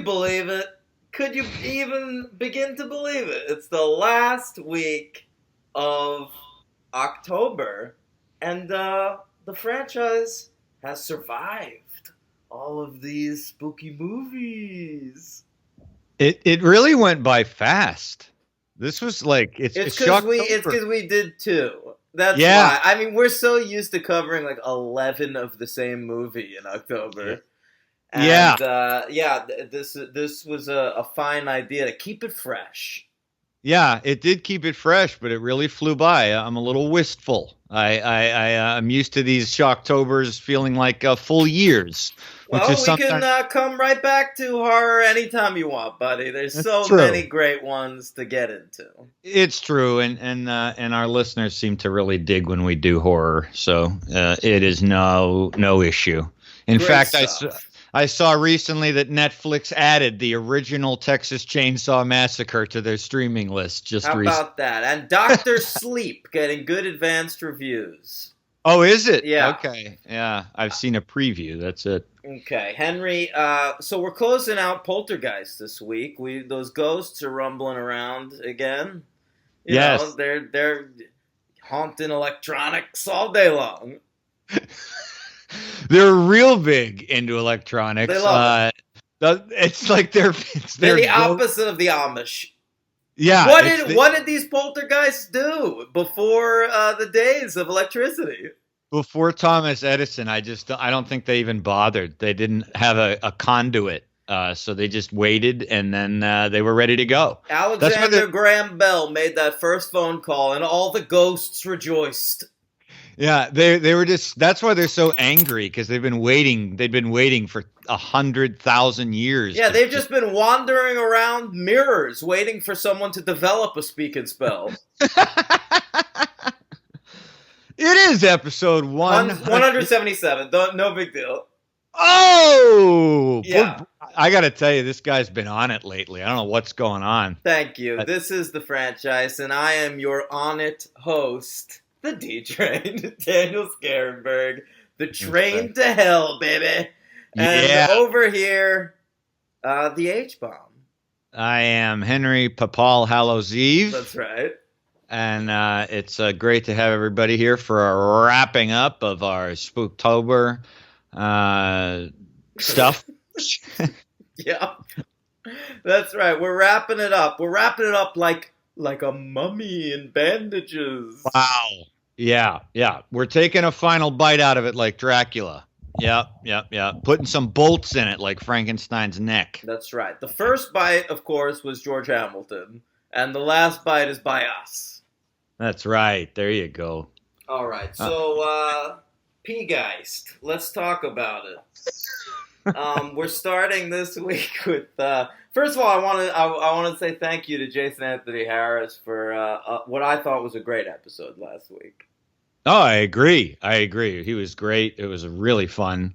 believe it? Could you even begin to believe it? It's the last week of October, and the franchise has survived all of these spooky movies. It really went by fast. This was like it's because we did two. That's why. I mean, we're so used to covering like 11 of the same movie in October. And, this was a fine idea to keep it fresh. Yeah, it did keep it fresh, but it really flew by. I'm a little wistful. I'm used to these Shocktober's feeling like full years. Well, we can come right back to horror anytime you want, buddy. There's so many great ones to get into. It's true, and our listeners seem to really dig when we do horror, so it is no issue. In fact, I saw recently that Netflix added the original Texas Chainsaw Massacre to their streaming list. How about that? And Dr. Sleep getting good advanced reviews. Oh, is it? Yeah. Okay. Yeah, I've seen a preview. That's it. Okay, Henry. So we're closing out Poltergeist this week. Those ghosts are rumbling around again. You know, they're haunting electronics all day long. They're real big into electronics. They love it. It's like they're the opposite of the Amish. Yeah. What did these poltergeists do before the days of electricity? Before Thomas Edison, I don't think they even bothered. They didn't have a conduit, so they just waited, and then they were ready to go. Alexander Graham Bell made that first phone call, and all the ghosts rejoiced. Yeah, they were just. That's why they're so angry, because they've been waiting. They've been waiting for 100,000 years. Yeah, they've just been wandering around mirrors, waiting for someone to develop a speak and spell. It is episode 177. No big deal. Oh, yeah. I got to tell you, this guy's been on it lately. I don't know what's going on. Thank you. This is the franchise, and I am your on it host. The D-Train, Daniel Scarenberg, the train to hell, baby. And over here, the H-Bomb. I am Henry Papal Hallows Eve. That's right. And it's great to have everybody here for a wrapping up of our Spooktober stuff. Yeah, that's right. We're wrapping it up. We're wrapping it up like a mummy in bandages. Wow. Yeah. We're taking a final bite out of it like Dracula. Yep. Putting some bolts in it like Frankenstein's neck. That's right. The first bite, of course, was George Hamilton. And the last bite is by us. That's right. There you go. All right. So, P-Geist. Let's talk about it. We're starting this week with... First of all, I want to say thank you to Jason Anthony Harris for what I thought was a great episode last week. Oh, I agree. He was great. It was really fun.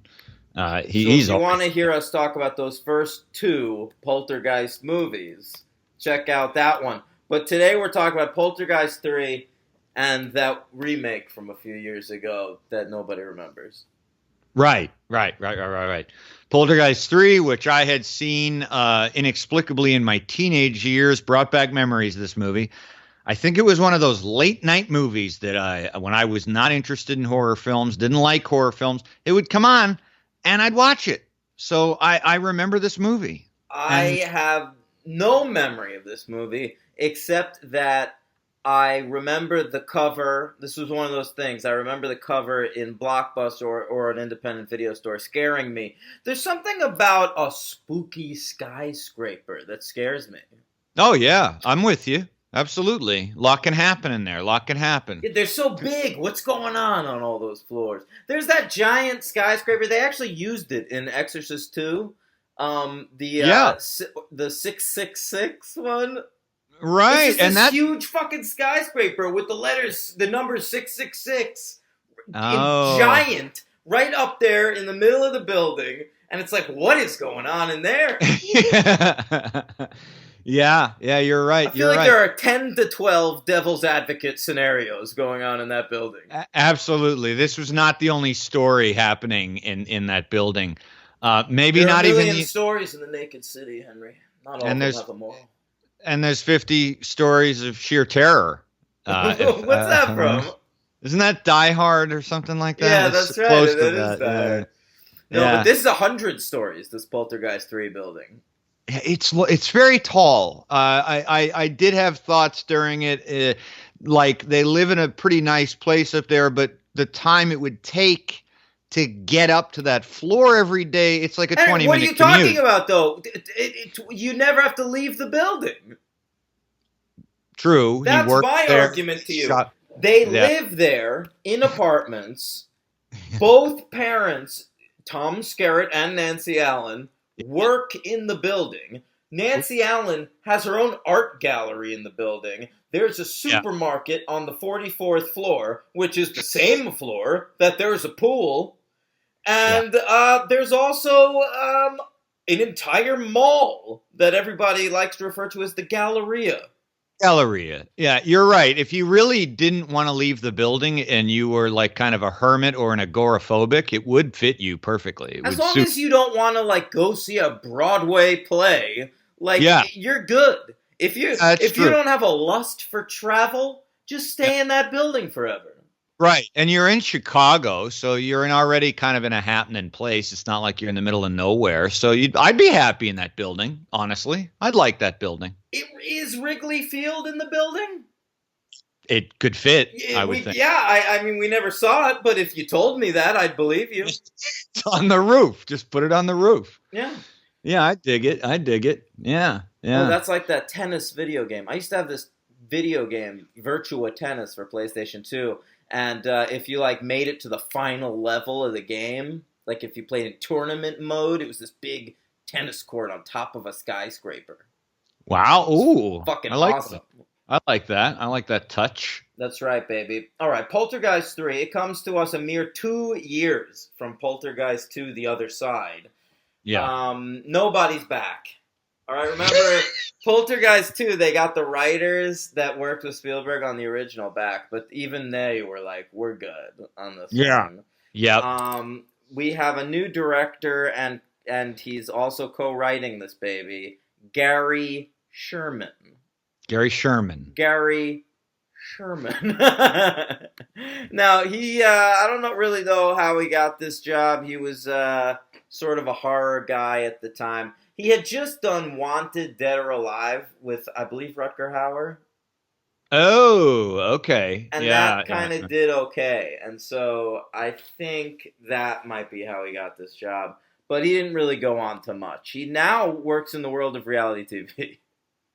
If you want to hear us talk about those first two Poltergeist movies, check out that one. But today we're talking about Poltergeist III and that remake from a few years ago that nobody remembers. Right. Poltergeist 3, which I had seen inexplicably in my teenage years, brought back memories of this movie. I think it was one of those late night movies that when I was not interested in horror films, didn't like horror films, it would come on and I'd watch it. So I remember this movie. I have no memory of this movie except that I remember the cover. This was one of those things. I remember the cover in Blockbuster or an independent video store scaring me. There's something about a spooky skyscraper that scares me. Oh, yeah. I'm with you. Absolutely. A lot can happen in there. A lot can happen. They're so big. What's going on all those floors? There's that giant skyscraper. They actually used it in Exorcist 2. The 666 one. Right. It's just this huge fucking skyscraper with the number 666 giant right up there in the middle of the building. And it's like, what is going on in there? Yeah, you're right. I feel like there are 10 to 12 devil's advocate scenarios going on in that building. Absolutely. This was not the only story happening in that building. Maybe There are a not even million the stories in the naked city, Henry. Not all and of them there's have a moral. and there's 50 stories of sheer terror. If What's that from? Isn't that Die Hard or something like that? Yeah, It's that's right. close to That is that. Yeah, that. No, but yeah. this is 100 stories. This Poltergeist 3 building. It's very tall. I did have thoughts during it, like they live in a pretty nice place up there, but the time it would take to get up to that floor every day, it's like a And 20 what are minute you talking commute. about, though? You never have to leave the building. True, he That's worked my there. argument to you. Shot. They Yeah, live there in apartments. Both parents, Tom Skerritt and Nancy Allen, work in the building. Nancy Allen has her own art gallery in the building. There's a yeah, supermarket on the 44th floor, which is the same floor that there's a pool. yeah. And there's also an entire mall that everybody likes to refer to as the Galleria. Galleria. Yeah, you're right. If you really didn't want to leave the building and you were like kind of a hermit or an agoraphobic, it would fit you perfectly. It As would long suit. as you don't want to like go see a Broadway play, like Yeah, you're good. that's If you true. don't have a lust for travel, just Yeah. stay in that building forever. Right. And you're in Chicago, so you're already kind of in a happening place. It's not like you're in the middle of nowhere. So I'd be happy in that building, honestly. I'd like that building. Is Wrigley Field in the building? It could fit, Yeah, I would think. I mean, we never saw it, but if you told me that, I'd believe you. It's on the roof. Just put it on the roof. Yeah. Yeah, I dig it. I dig it. Yeah. Oh, Yeah. that's like that tennis video game. I used to have this video game, Virtua Tennis, for PlayStation 2. And if you like made it to the final level of the game, like if you played in tournament mode, it was this big tennis court on top of a skyscraper. Wow. Ooh. Fucking I like awesome. that. I like that. I like that touch. That's right, baby. All right, Poltergeist 3. It comes to us a mere 2 years from Poltergeist 2, The Other Side. Yeah. Nobody's back. All right, remember Poltergeist 2, they got the writers that worked with Spielberg on the original back, but even they were like, we're good on this Yeah. one. Yep. We have a new director, and he's also co-writing this baby, Gary Sherman. Gary Sherman. Gary Sherman. Now, I don't know really know how he got this job. He was sort of a horror guy at the time. He had just done Wanted, Dead or Alive with, I believe, Rutger Hauer. Oh, okay. And Yeah. that kind of did okay. And so I think that might be how he got this job. But he didn't really go on to much. He now works in the world of reality TV.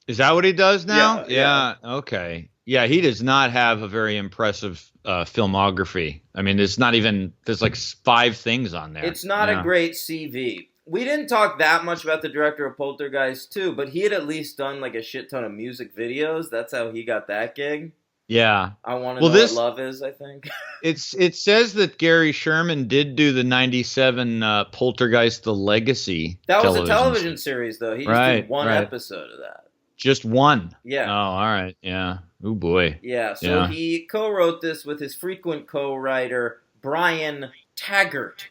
Is that what he does now? Yeah. Okay. Yeah, he does not have a very impressive filmography. I mean, there's like 5 things on there. It's not a great CV. We didn't talk that much about the director of Poltergeist 2, but he had at least done like a shit ton of music videos. That's how he got that gig. Yeah. I Want to Know What Love Is, I think. It says that Gary Sherman did do the 97 Poltergeist The Legacy. That was a television series, though. He just did one episode of that. Just one? Yeah. Oh, all right. Yeah. Oh, boy. Yeah, so he co-wrote this with his frequent co-writer, Brian Taggart.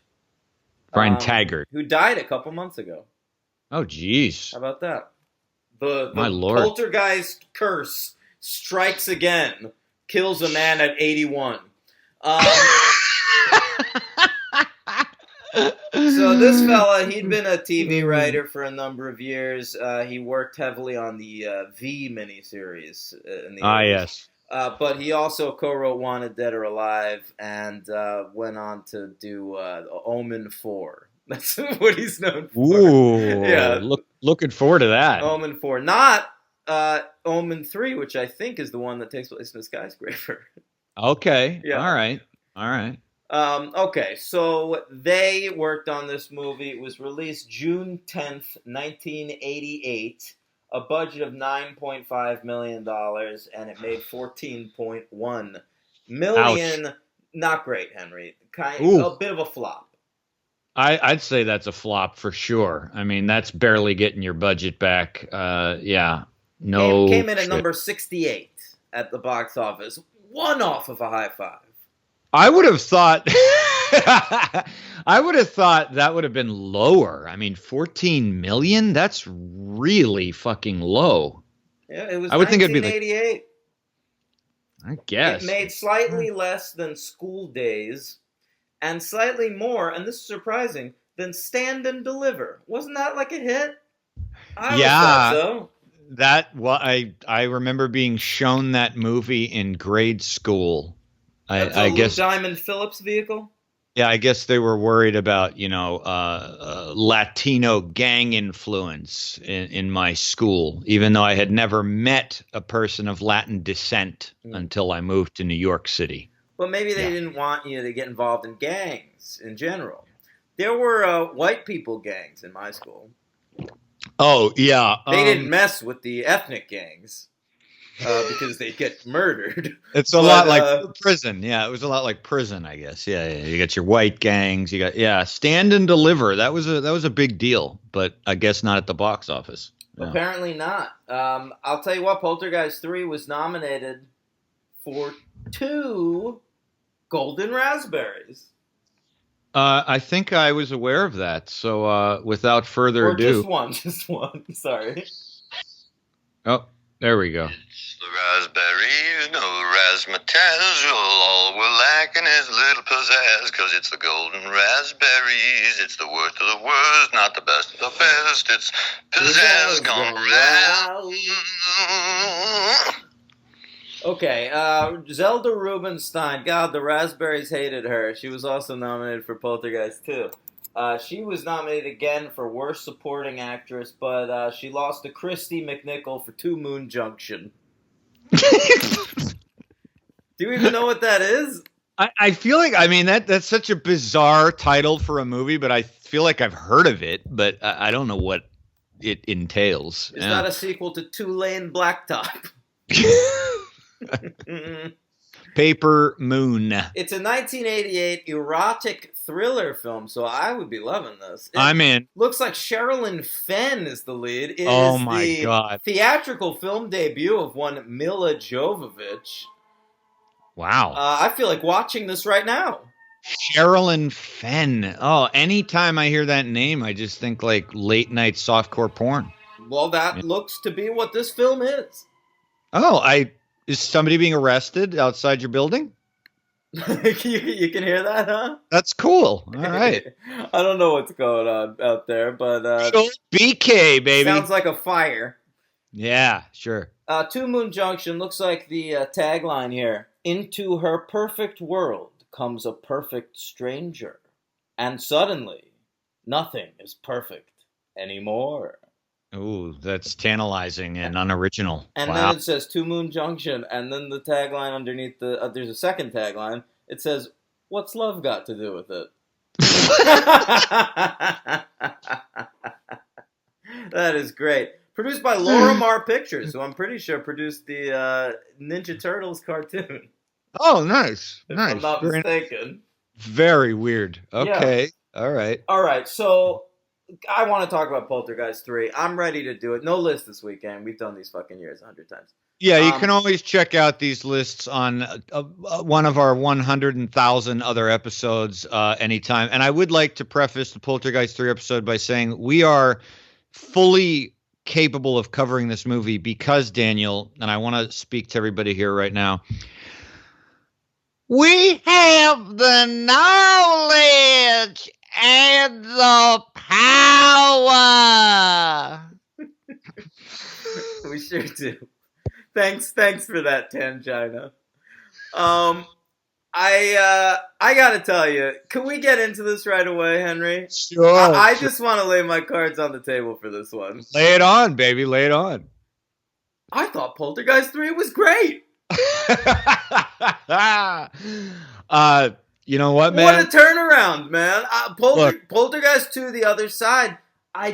Brian Taggart. Who died a couple months ago. Oh, jeez. How about that? The My Lord. Poltergeist curse strikes again. Kills a man at 81. So this fella, he'd been a TV writer for a number of years. He worked heavily on the V miniseries in the 80s. Yes. But he also co-wrote Wanted, Dead or Alive, and went on to do Omen 4. That's what he's known for. Ooh. Yeah. Looking forward to that. Omen 4. Not Omen 3, which I think is the one that takes place in the skyscraper. Okay. Yeah. All right. Okay, so they worked on this movie. It was released June 10th, 1988. A budget of $9.5 million, and it made $14.1 million. Ouch. Not great, Henry. A bit of a flop. I'd say that's a flop for sure. I mean, that's barely getting your budget back. Yeah. No. Came in at number 68 at the box office. One off of a high five. I would have thought I would have thought that would have been lower. I mean, 14 million? That's really fucking low. Yeah, it was I would think it'd be like, 1988. I It guess. made slightly less than School Days and slightly more, and this is surprising, than Stand and Deliver. Wasn't that like a hit? I always thought Yeah, so. I remember being shown that movie in grade school. That's a I Lou guess Diamond Phillips vehicle? Yeah, I guess they were worried about, Latino gang influence in my school, even though I had never met a person of Latin descent Mm. until I moved to New York City. But maybe they Yeah. didn't want you to get involved in gangs in general. There were white people gangs in my school. Oh, yeah. They didn't mess with the ethnic gangs because they'd get murdered. It's a lot like prison. Yeah, it was a lot like prison, I guess. Yeah, yeah. You got your white gangs. You got Stand and Deliver. That was a big deal, but I guess not at the box office. Yeah. Apparently not. I'll tell you what, Poltergeist 3 was nominated for 2 Golden Raspberries. I think I was aware of that. So without further Or ado, just one. Sorry. oh, there we go. It's the raspberries, no razzmatazz. All we're lacking is a little pizzazz, 'cause it's the golden raspberries. It's the worst of the worst, not the best of the best. It's pizzazz gone raz. Okay, Zelda Rubinstein. God, the Raspberries hated her. She was also nominated for Poltergeist 2. She was nominated again for Worst Supporting Actress, but she lost to Christy McNichol for Two Moon Junction. Do you even know what that is? I feel like, I mean, that's such a bizarre title for a movie, but I feel like I've heard of it, but I don't know what it entails. It's not a sequel to Two Lane Blacktop. Paper Moon. It's a 1988 erotic thriller film, so I would be loving this. I'm in. Looks like Sherilyn Fenn is the lead. It Oh is my the God. theatrical film debut of one Mila Jovovich. Wow. I feel like watching this right now. Sherilyn Fenn. Oh, anytime I hear that name, I just think like late night softcore porn. Well, that looks to be what this film is. Oh, is somebody being arrested outside your building? You can hear that, huh? That's cool. All right. I don't know what's going on out there, but BK, baby. sounds like a fire. Yeah, sure. Two Moon Junction looks like the tagline here. Into her perfect world comes a perfect stranger. And suddenly, nothing is perfect anymore. Ooh, that's tantalizing and unoriginal. And wow. then it says Two Moon Junction, and then the tagline underneath there's a second tagline. It says, "What's love got to do with it?" That is great. Produced by Laura Mar Pictures, who I'm pretty sure produced the Ninja Turtles cartoon. Oh, nice. If Nice. I'm not Very, mistaken. very weird. Okay. All right. All right, so I want to talk about Poltergeist 3. I'm ready to do it. No list this weekend. We've done these fucking years 100 times. Yeah, you can always check out these lists on one of our 100,000 other episodes anytime. And I would like to preface the Poltergeist 3 episode by saying we are fully capable of covering this movie because, Daniel, and I want to speak to everybody here right now, we have the knowledge and the power. We sure do. Thanks for that, Tangina. I gotta tell you, can we get into this right away, Henry? Sure. I just want to lay my cards on the table for this one. Lay it on, baby. Lay it on. I thought Poltergeist 3 was great. You know what, man? What a turnaround, man. Look. Poltergeist 2, The Other Side. I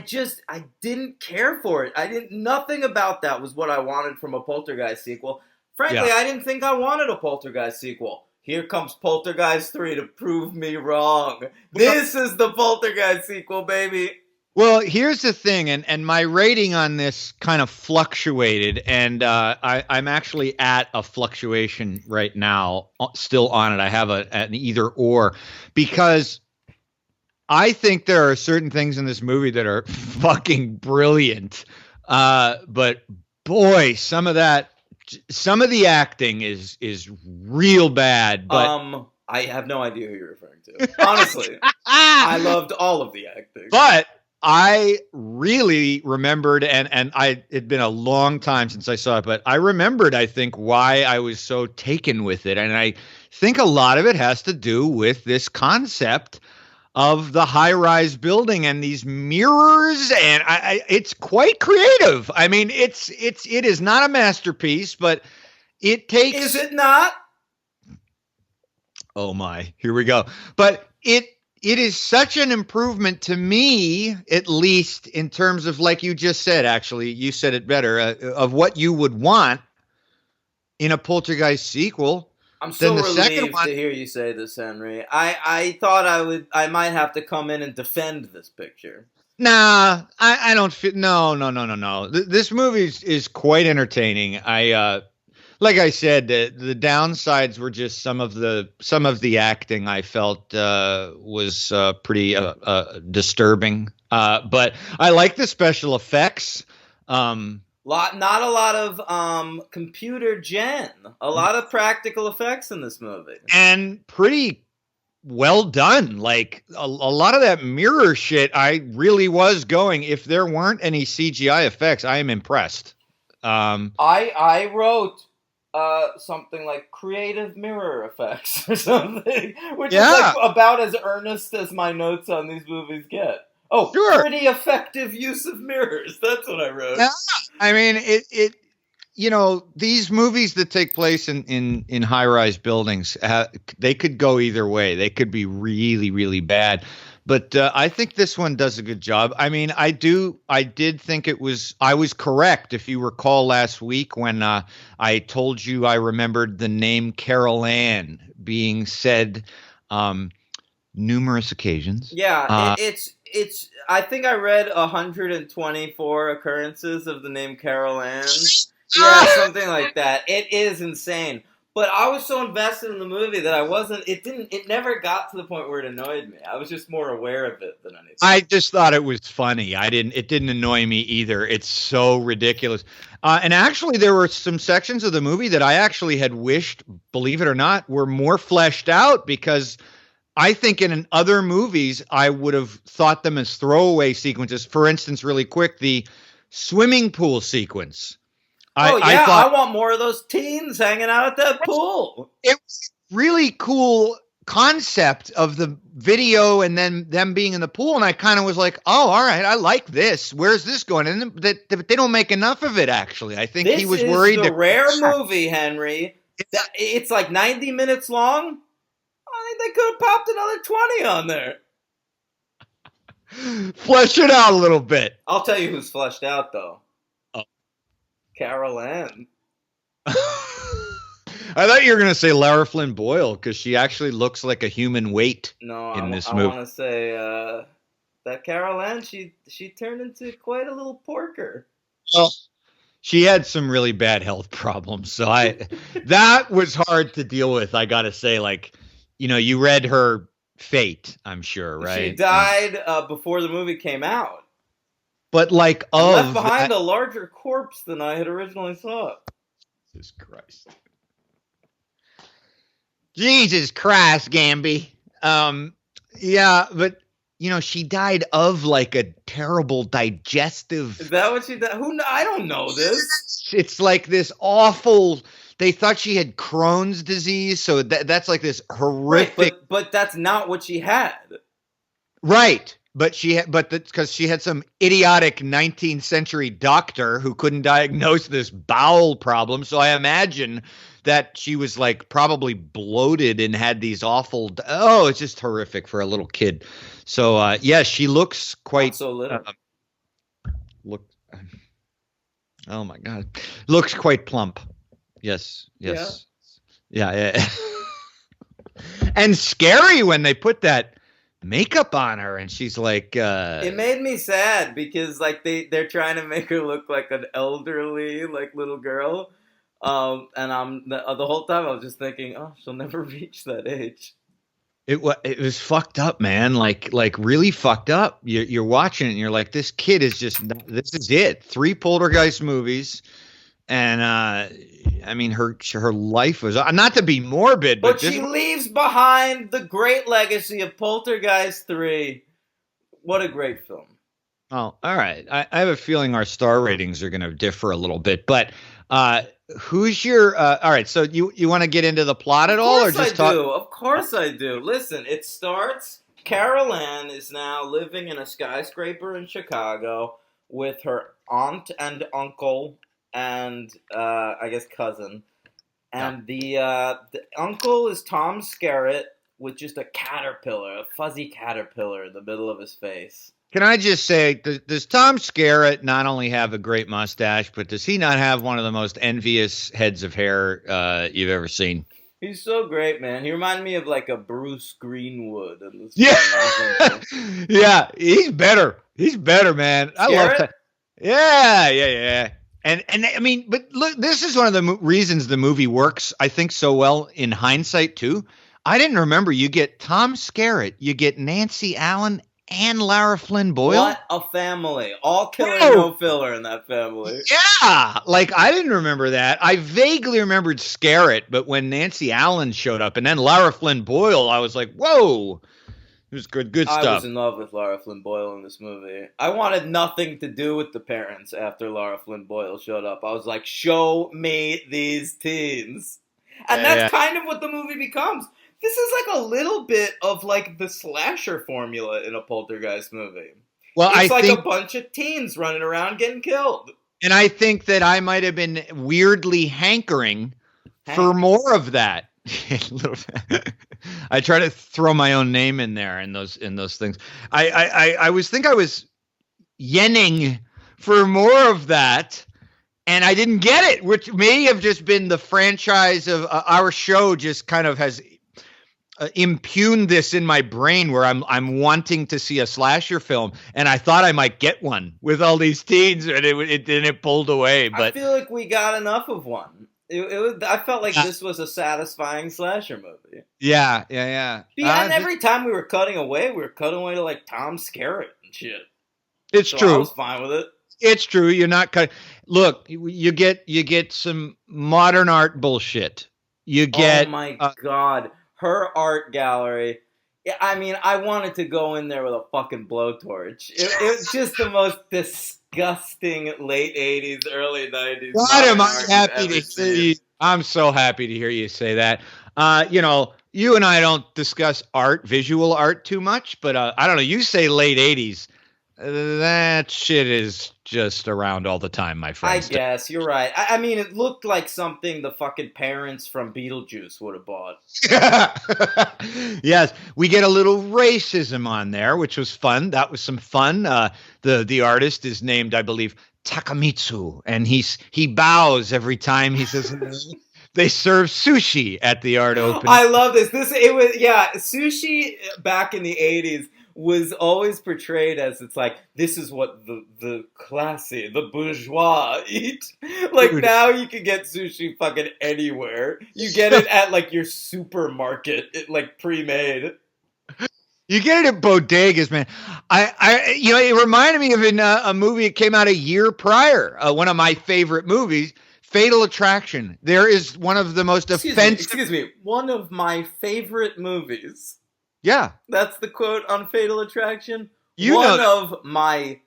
didn't care for it. Nothing about that was what I wanted from a Poltergeist sequel. Frankly, Yeah. I didn't think I wanted a Poltergeist sequel. Here comes Poltergeist 3 to prove me wrong. This is the Poltergeist sequel, baby. Well, here's the thing, and my rating on this kind of fluctuated, and I'm actually at a fluctuation right now, still on it. I have an either or, because I think there are certain things in this movie that are fucking brilliant. But boy, some of the acting is real bad. But I have no idea who you're referring to. Honestly, I loved all of the acting. But I really remembered, and it'd been a long time since I saw it, but I remembered, I think, why I was so taken with it. And I think a lot of it has to do with this concept of the high-rise building and these mirrors, and it's quite creative. I mean, it is not a masterpiece, but it takes. Is it not? Oh my, here we go. But it is such an improvement to me, at least in terms of, like you just said, actually, you said it better, of what you would want in a Poltergeist sequel. I'm so relieved to hear you say this, Henry. I thought I might have to come in and defend this picture. Nah, I don't feel. No. This movie is quite entertaining. Like I said, the downsides were just some of the acting I felt was pretty disturbing. But I like the special effects. Not a lot of computer gen. A lot of practical effects in this movie. And pretty well done. Like a lot of that mirror shit, I really was going, if there weren't any CGI effects, I am impressed. I wrote something like creative mirror effects or something, which is like about as earnest as my notes on these movies get. Oh, sure. Pretty effective use of mirrors. That's what I wrote. Yeah. I mean, it these movies that take place in high-rise buildings, they could go either way. They could be really, really bad. But I think this one does a good job. I mean, I did think I was correct. If you recall last week when I told you I remembered the name Carol Ann being said numerous occasions. Yeah, it's. I think I read 124 occurrences of the name Carol Ann. Yeah, something like that. It is insane. But I was so invested in the movie that I wasn't. It never got to the point where it annoyed me. I was just more aware of it than anything. I just thought it was funny. It didn't annoy me either. It's so ridiculous. And actually, there were some sections of the movie that I actually had wished, believe it or not, were more fleshed out, because I think in other movies, I would have thought them as throwaway sequences. For instance, really quick, the swimming pool sequence. I want more of those teens hanging out at that pool. It was really cool concept of the video and then them being in the pool. And I kind of was like, oh, all right, I like this. Where's this going? And they don't make enough of it, actually. I think he was worried. This is a rare movie, Henry. It's like 90 minutes long. I think they could have popped another 20 on there. Flesh it out a little bit. I'll tell you who's fleshed out, though. Oh. Carol Ann. I thought you were going to say Lara Flynn Boyle, because she actually looks like a human weight in this movie. I want to say that Carol Ann, she turned into quite a little porker. Oh. She had some really bad health problems, so that was hard to deal with, I got to say. Like, you read her fate, I'm sure, right? She died before the movie came out. But left behind a larger corpse than I had originally thought. Jesus Christ. Jesus Christ, Gamby. Yeah, but she died of like a terrible digestive. Is that what she died? I don't know this. It's like this awful. They thought she had Crohn's disease, so that's like this horrific. Right, but that's not what she had. Right, but because she had some idiotic 19th century doctor who couldn't diagnose this bowel problem. So I imagine that she was like probably bloated and had these awful. Oh, it's just horrific for a little kid. So she looks quite. Not so little. Oh my God, looks quite plump. Yes. Yeah. And scary when they put that makeup on her and she's like it made me sad because like they're trying to make her look like an elderly like little girl, and I'm the whole time I was just thinking, oh, she'll never reach that age. It was fucked up, man. Like really fucked up. You're watching it and you're like, this kid is just this is it. 3 Poltergeist movies, and I mean her life was not to be morbid, But but this. she leaves behind the great legacy of Poltergeist 3. What a great film. Oh, all right. I have a feeling our star ratings are going to differ a little bit, but who's your all right? So you want to get into the plot at all, or just talk? Of course I do. Listen, it starts. Carol Ann is now living in a skyscraper in Chicago with her aunt and uncle and I guess cousin. And the uncle is Tom Skerritt with just a caterpillar, a fuzzy caterpillar in the middle of his face. Can I just say, does Tom Skerritt not only have a great mustache, but does he not have one of the most envious heads of hair you've ever seen? He's so great, man. He reminded me of like a Bruce Greenwood. In this Yeah, yeah, he's better. He's better, man. I love that. Yeah. And I mean, but look, this is one of the reasons the movie works, I think, so well in hindsight too. I didn't remember you get Tom Skerritt, you get Nancy Allen, and Lara Flynn Boyle. What a family. All killer, no filler in that family. Yeah. Like, I didn't remember that. I vaguely remembered Skerritt, but when Nancy Allen showed up and then Lara Flynn Boyle, I was like, whoa. It was good stuff. I was in love with Lara Flynn Boyle in this movie. I wanted nothing to do with the parents after Lara Flynn Boyle showed up. I was like, show me these teens. And that's kind of what the movie becomes. This is like a little bit of like the slasher formula in a Poltergeist movie. Well, it's like a bunch of teens running around getting killed. And I think that I might have been weirdly hankering for more of that. I try to throw my own name in there in those things. I was yenning for more of that. And I didn't get it, which may have just been the franchise of our show just kind of has impugned this in my brain where I'm wanting to see a slasher film, and I thought I might get one with all these teens, and it pulled away. But I feel like we got enough of one. I felt like this was a satisfying slasher movie. Yeah. And every time we were cutting away to like Tom Skerritt and shit. It's true. I was fine with it. It's true. You're not cutting. Look, you get some modern art bullshit. You get. Oh my god. Her art gallery. I mean, I wanted to go in there with a fucking blowtorch. It was just the most disgusting late 80s, early 90s. God, am I happy to hear you. I'm so happy to hear you say that. You and I don't discuss visual art too much, but I don't know. You say late 80s. That shit is just around all the time, my friend. I guess you're right. I mean, it looked like something the fucking parents from Beetlejuice would have bought. Yes, we get a little racism on there, which was fun. That was some fun. The artist is named, I believe, Takamitsu, and he bows every time he says. They serve sushi at the art opening. I love this. Sushi back in the 80s. Was always portrayed as it's like, this is what the classy, the bourgeois eat. Like, dude. Now you can get sushi fucking anywhere. You get it at like your supermarket, like pre-made. You get it at bodegas, man. It reminded me of a movie that came out a year prior. One of my favorite movies, Fatal Attraction. There is one of the most offensive. Excuse me. One of my favorite movies. Yeah. That's the quote on Fatal Attraction. One of my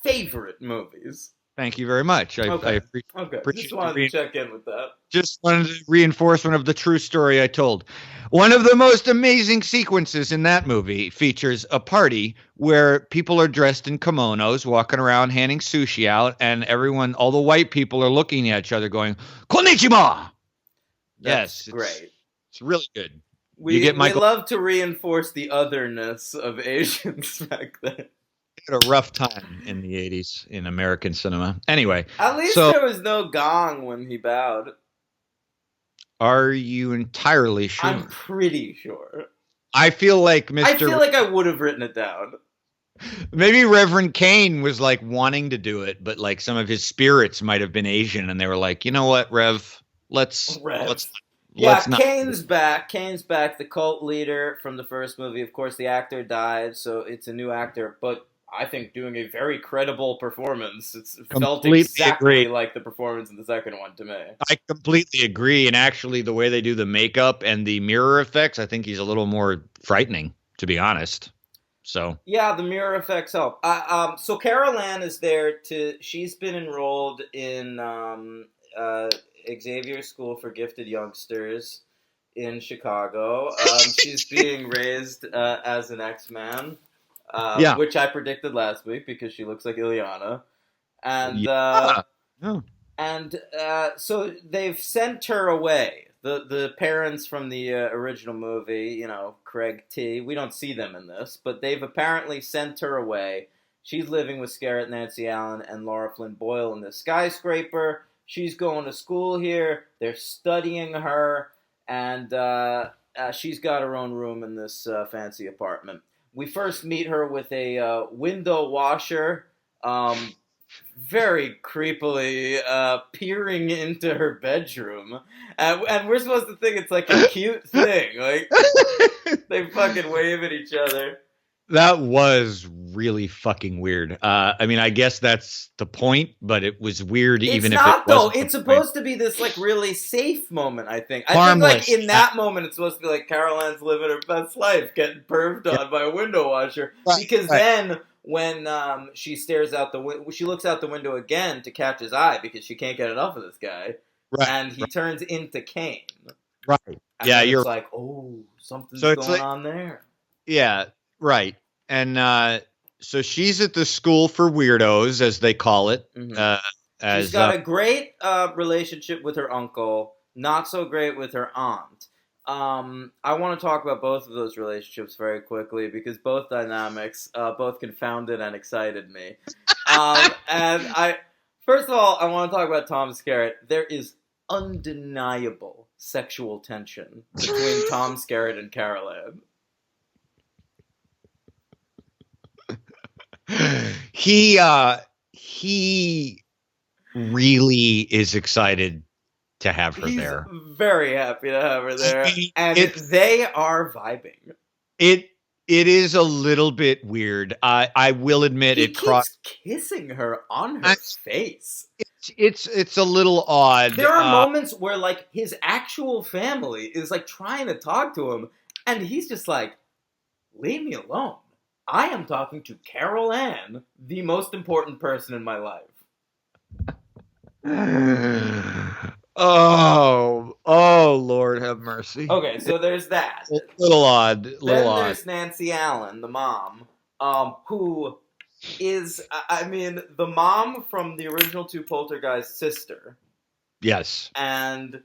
favorite movies. Thank you very much. I appreciate Just wanted to check in with that. Just wanted to reinforcement of the true story I told. One of the most amazing sequences in that movie features a party where people are dressed in kimonos, walking around handing sushi out, and all the white people are looking at each other going, Konnichiwa! That's great. It's really good. We love to reinforce the otherness of Asians back then. Had a rough time in the 80s in American cinema. Anyway. At least there was no gong when he bowed. Are you entirely sure? I'm pretty sure. I feel like I would have written it down. Maybe Reverend Kane was like wanting to do it, but like some of his spirits might have been Asian and they were like, you know what, Rev, let's Yeah, Let's not. Kane's back. Kane's back, the cult leader from the first movie. Of course, the actor died, so it's a new actor, but I think doing a very credible performance. It felt Completely exactly agree. like the performance in the second one to me. I completely agree. And actually, the way they do the makeup and the mirror effects, I think he's a little more frightening, to be honest. So, Yeah, the mirror effects help. So Carol Ann is there to. She's been enrolled in Xavier School for Gifted Youngsters in Chicago. She's being raised as an X-Man, yeah. which I predicted last week because she looks like Ileana. And Yeah. Yeah. so they've sent her away. The parents from the original movie, Craig T. We don't see them in this, but they've apparently sent her away. She's living with Scarlett Nancy Allen and Laura Flynn Boyle in this skyscraper. She's going to school here. They're studying her, and she's got her own room in this fancy apartment. We first meet her with a window washer. Very creepily peering into her bedroom, and we're supposed to think it's like a cute thing. Like they fucking wave at each other. That was really fucking weird. I mean, I guess that's the point, but it was weird even if it Not though. wasn't. It's supposed to be this like really safe moment. I think like Harmless. in that moment, it's supposed to be like Carol Ann's living her best life, getting perved on by a window washer. Because then when she stares out she looks out the window again to catch his eye because she can't get enough of this guy, and he turns into Kane. Right. And Yeah, you're like, oh, something's going on there. Yeah. Right. And so she's at the school for weirdos, as they call it. Mm-hmm. She's got a great relationship with her uncle, not so great with her aunt. I want to talk about both of those relationships very quickly because both dynamics both confounded and excited me. First of all, I want to talk about Tom Skerritt. There is undeniable sexual tension between Tom Skerritt and Carol Ann. He really is excited to have her there. Very happy to have her there, and they are vibing. It is a little bit weird. I will admit he keeps kissing her on her face. It's a little odd. There are moments where like his actual family is like trying to talk to him, and he's just like, "Leave me alone. I am talking to Carol Ann, the most important person in my life." Oh, Lord have mercy. Okay, so there's that. A little odd. Then there's Nancy Allen, the mom, who is, the mom from the original two Poltergeist sister. Yes. And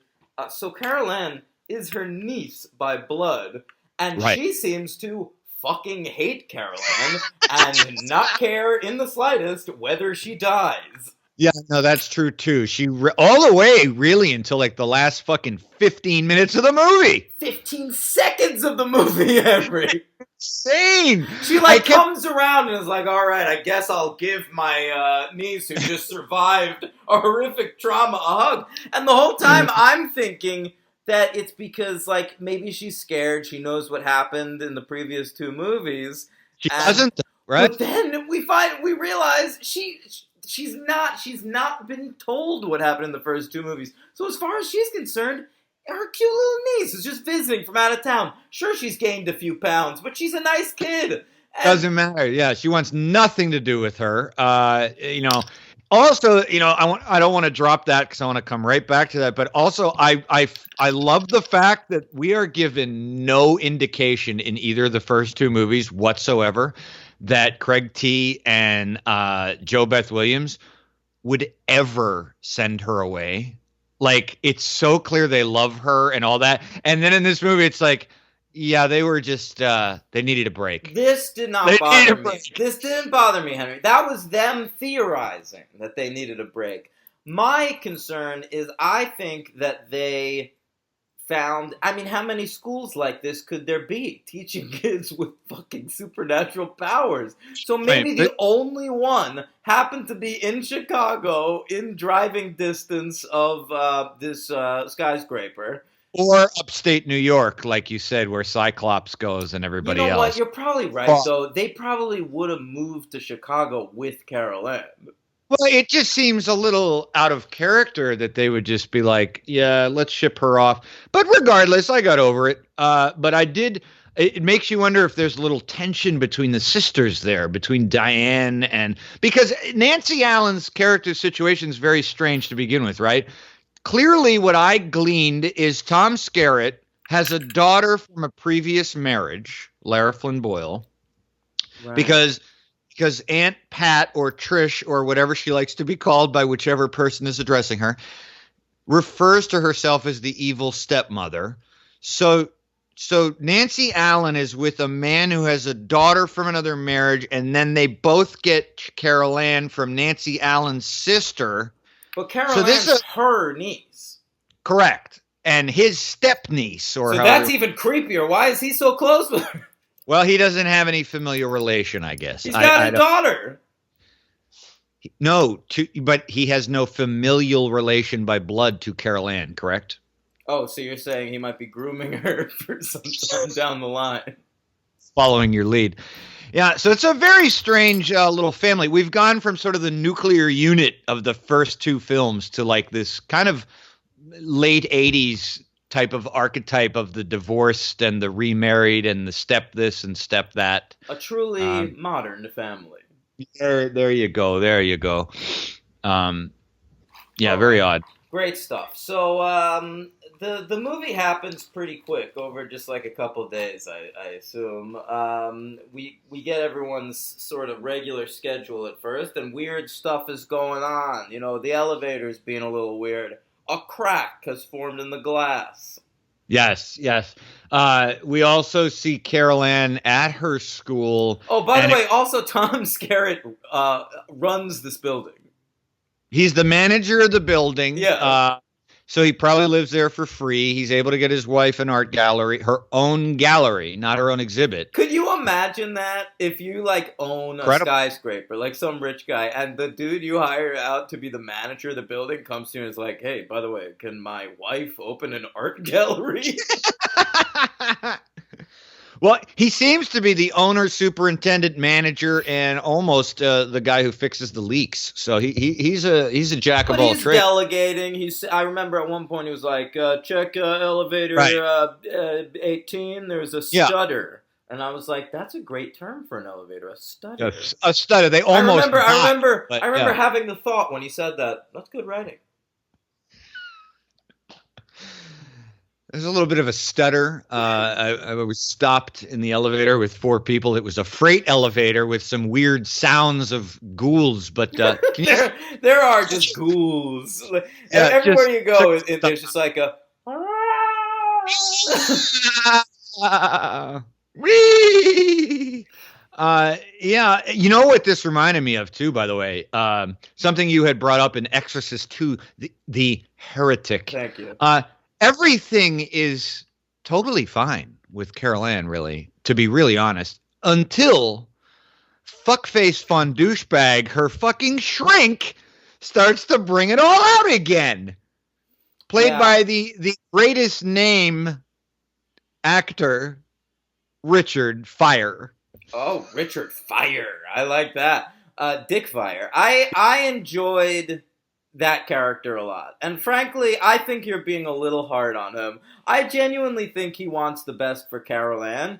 so Carol Ann is her niece by blood, and she seems to fucking hate Carol Ann and not care in the slightest whether she dies. Yeah, no, that's true too. She all the way really until like the last fucking 15 minutes of the movie. 15 seconds of the movie, Henry. Insane. She comes around and is like, all right, I guess I'll give my niece who just survived a horrific trauma a hug. And the whole time I'm thinking that it's because like maybe she's scared. She knows what happened in the previous two movies. She doesn't, right? But then we realize she's not been told what happened in the first two movies. So as far as she's concerned, her cute little niece is just visiting from out of town. Sure, she's gained a few pounds, but she's a nice kid. Doesn't matter. Yeah, she wants nothing to do with her. Also, I don't want to drop that because I want to come right back to that. But also, I love the fact that we are given no indication in either of the first two movies whatsoever that Craig T and Joe Beth Williams would ever send her away. Like, it's so clear they love her and all that. And then in this movie, it's like, yeah, they were just, they needed a break. This did not bother me. This didn't bother me, Henry. That was them theorizing that they needed a break. My concern is I think that they found, how many schools like this could there be teaching kids with fucking supernatural powers? So maybe the only one happened to be in Chicago in driving distance of this skyscraper. Or upstate New York, like you said, where Cyclops goes and You everybody know what? else. You're probably right, Well, though. They probably would have moved to Chicago with Carol Ann. well, it just seems a little out of character that they would just be like, yeah, let's ship her off. But regardless, I got over it. But I did. It makes you wonder if there's a little tension between the sisters there, between Diane and because Nancy Allen's character situation is very strange to begin with, right? Clearly, what I gleaned is Tom Skerritt has a daughter from a previous marriage, Lara Flynn Boyle, Right. because Aunt Pat or Trish or whatever she likes to be called by whichever person is addressing her refers to herself as the evil stepmother. So Nancy Allen is with a man who has a daughter from another marriage, and then they both get Carol Ann from Nancy Allen's sister. But Carol So this Ann's is her niece. correct. And his step niece, or So however, that's even creepier. Why is he so close with her? well, he doesn't have any familial relation, I guess. He's got a daughter. No, but he has no familial relation by blood to Carol Ann, correct? Oh, so you're saying he might be grooming her for some time down the line. Following your lead. Yeah, so it's a very strange little family. We've gone from sort of the nuclear unit of the first two films to like this kind of late 80s type of archetype of the divorced and the remarried and the step this and step that. A truly modern family. There you go. There you go. Yeah, very odd. Great stuff. So the movie happens pretty quick, over just like a couple days, I assume. We get everyone's sort of regular schedule at first, and weird stuff is going on. You know, the elevator's being a little weird. A crack has formed in the glass. Yes. We also see Carol Ann at her school. Oh, by the way, also Tom Skerritt runs this building. He's the manager of the building. Yeah. So he probably lives there for free. He's able to get his wife an art gallery, her own gallery, not her own exhibit. Could you imagine that if you like own a skyscraper, like some rich guy, and the dude you hire out to be the manager of the building comes to you and is like, hey, by the way, can my wife open an art gallery? Well, he seems to be the owner, superintendent, manager, and almost the guy who fixes the leaks. So he's a jack of all trades. He's delegating. I remember at one point he was like, check elevator 18. There's a stutter. Yeah. And I was like, that's a great term for an elevator, a stutter. A stutter. They almost. I remember having the thought when he said that. That's good writing. There's a little bit of a stutter. I was stopped in the elevator with 4 people. It was a freight elevator with some weird sounds of ghouls, but there are just ghouls. Everywhere you go, there's just like a. Yeah, you know what this reminded me of too, by the way? Something you had brought up in Exorcist II, the heretic. Thank you. Everything is totally fine with Carol Ann, really, to be really honest, until fuckface fun douchebag, her fucking shrink, starts to bring it all out again. Played by the greatest name actor, Richard Fire. Oh, Richard Fire. I like that. Dick Fire. I enjoyed that character a lot. And frankly, I think you're being a little hard on him. I genuinely think he wants the best for Carol Ann.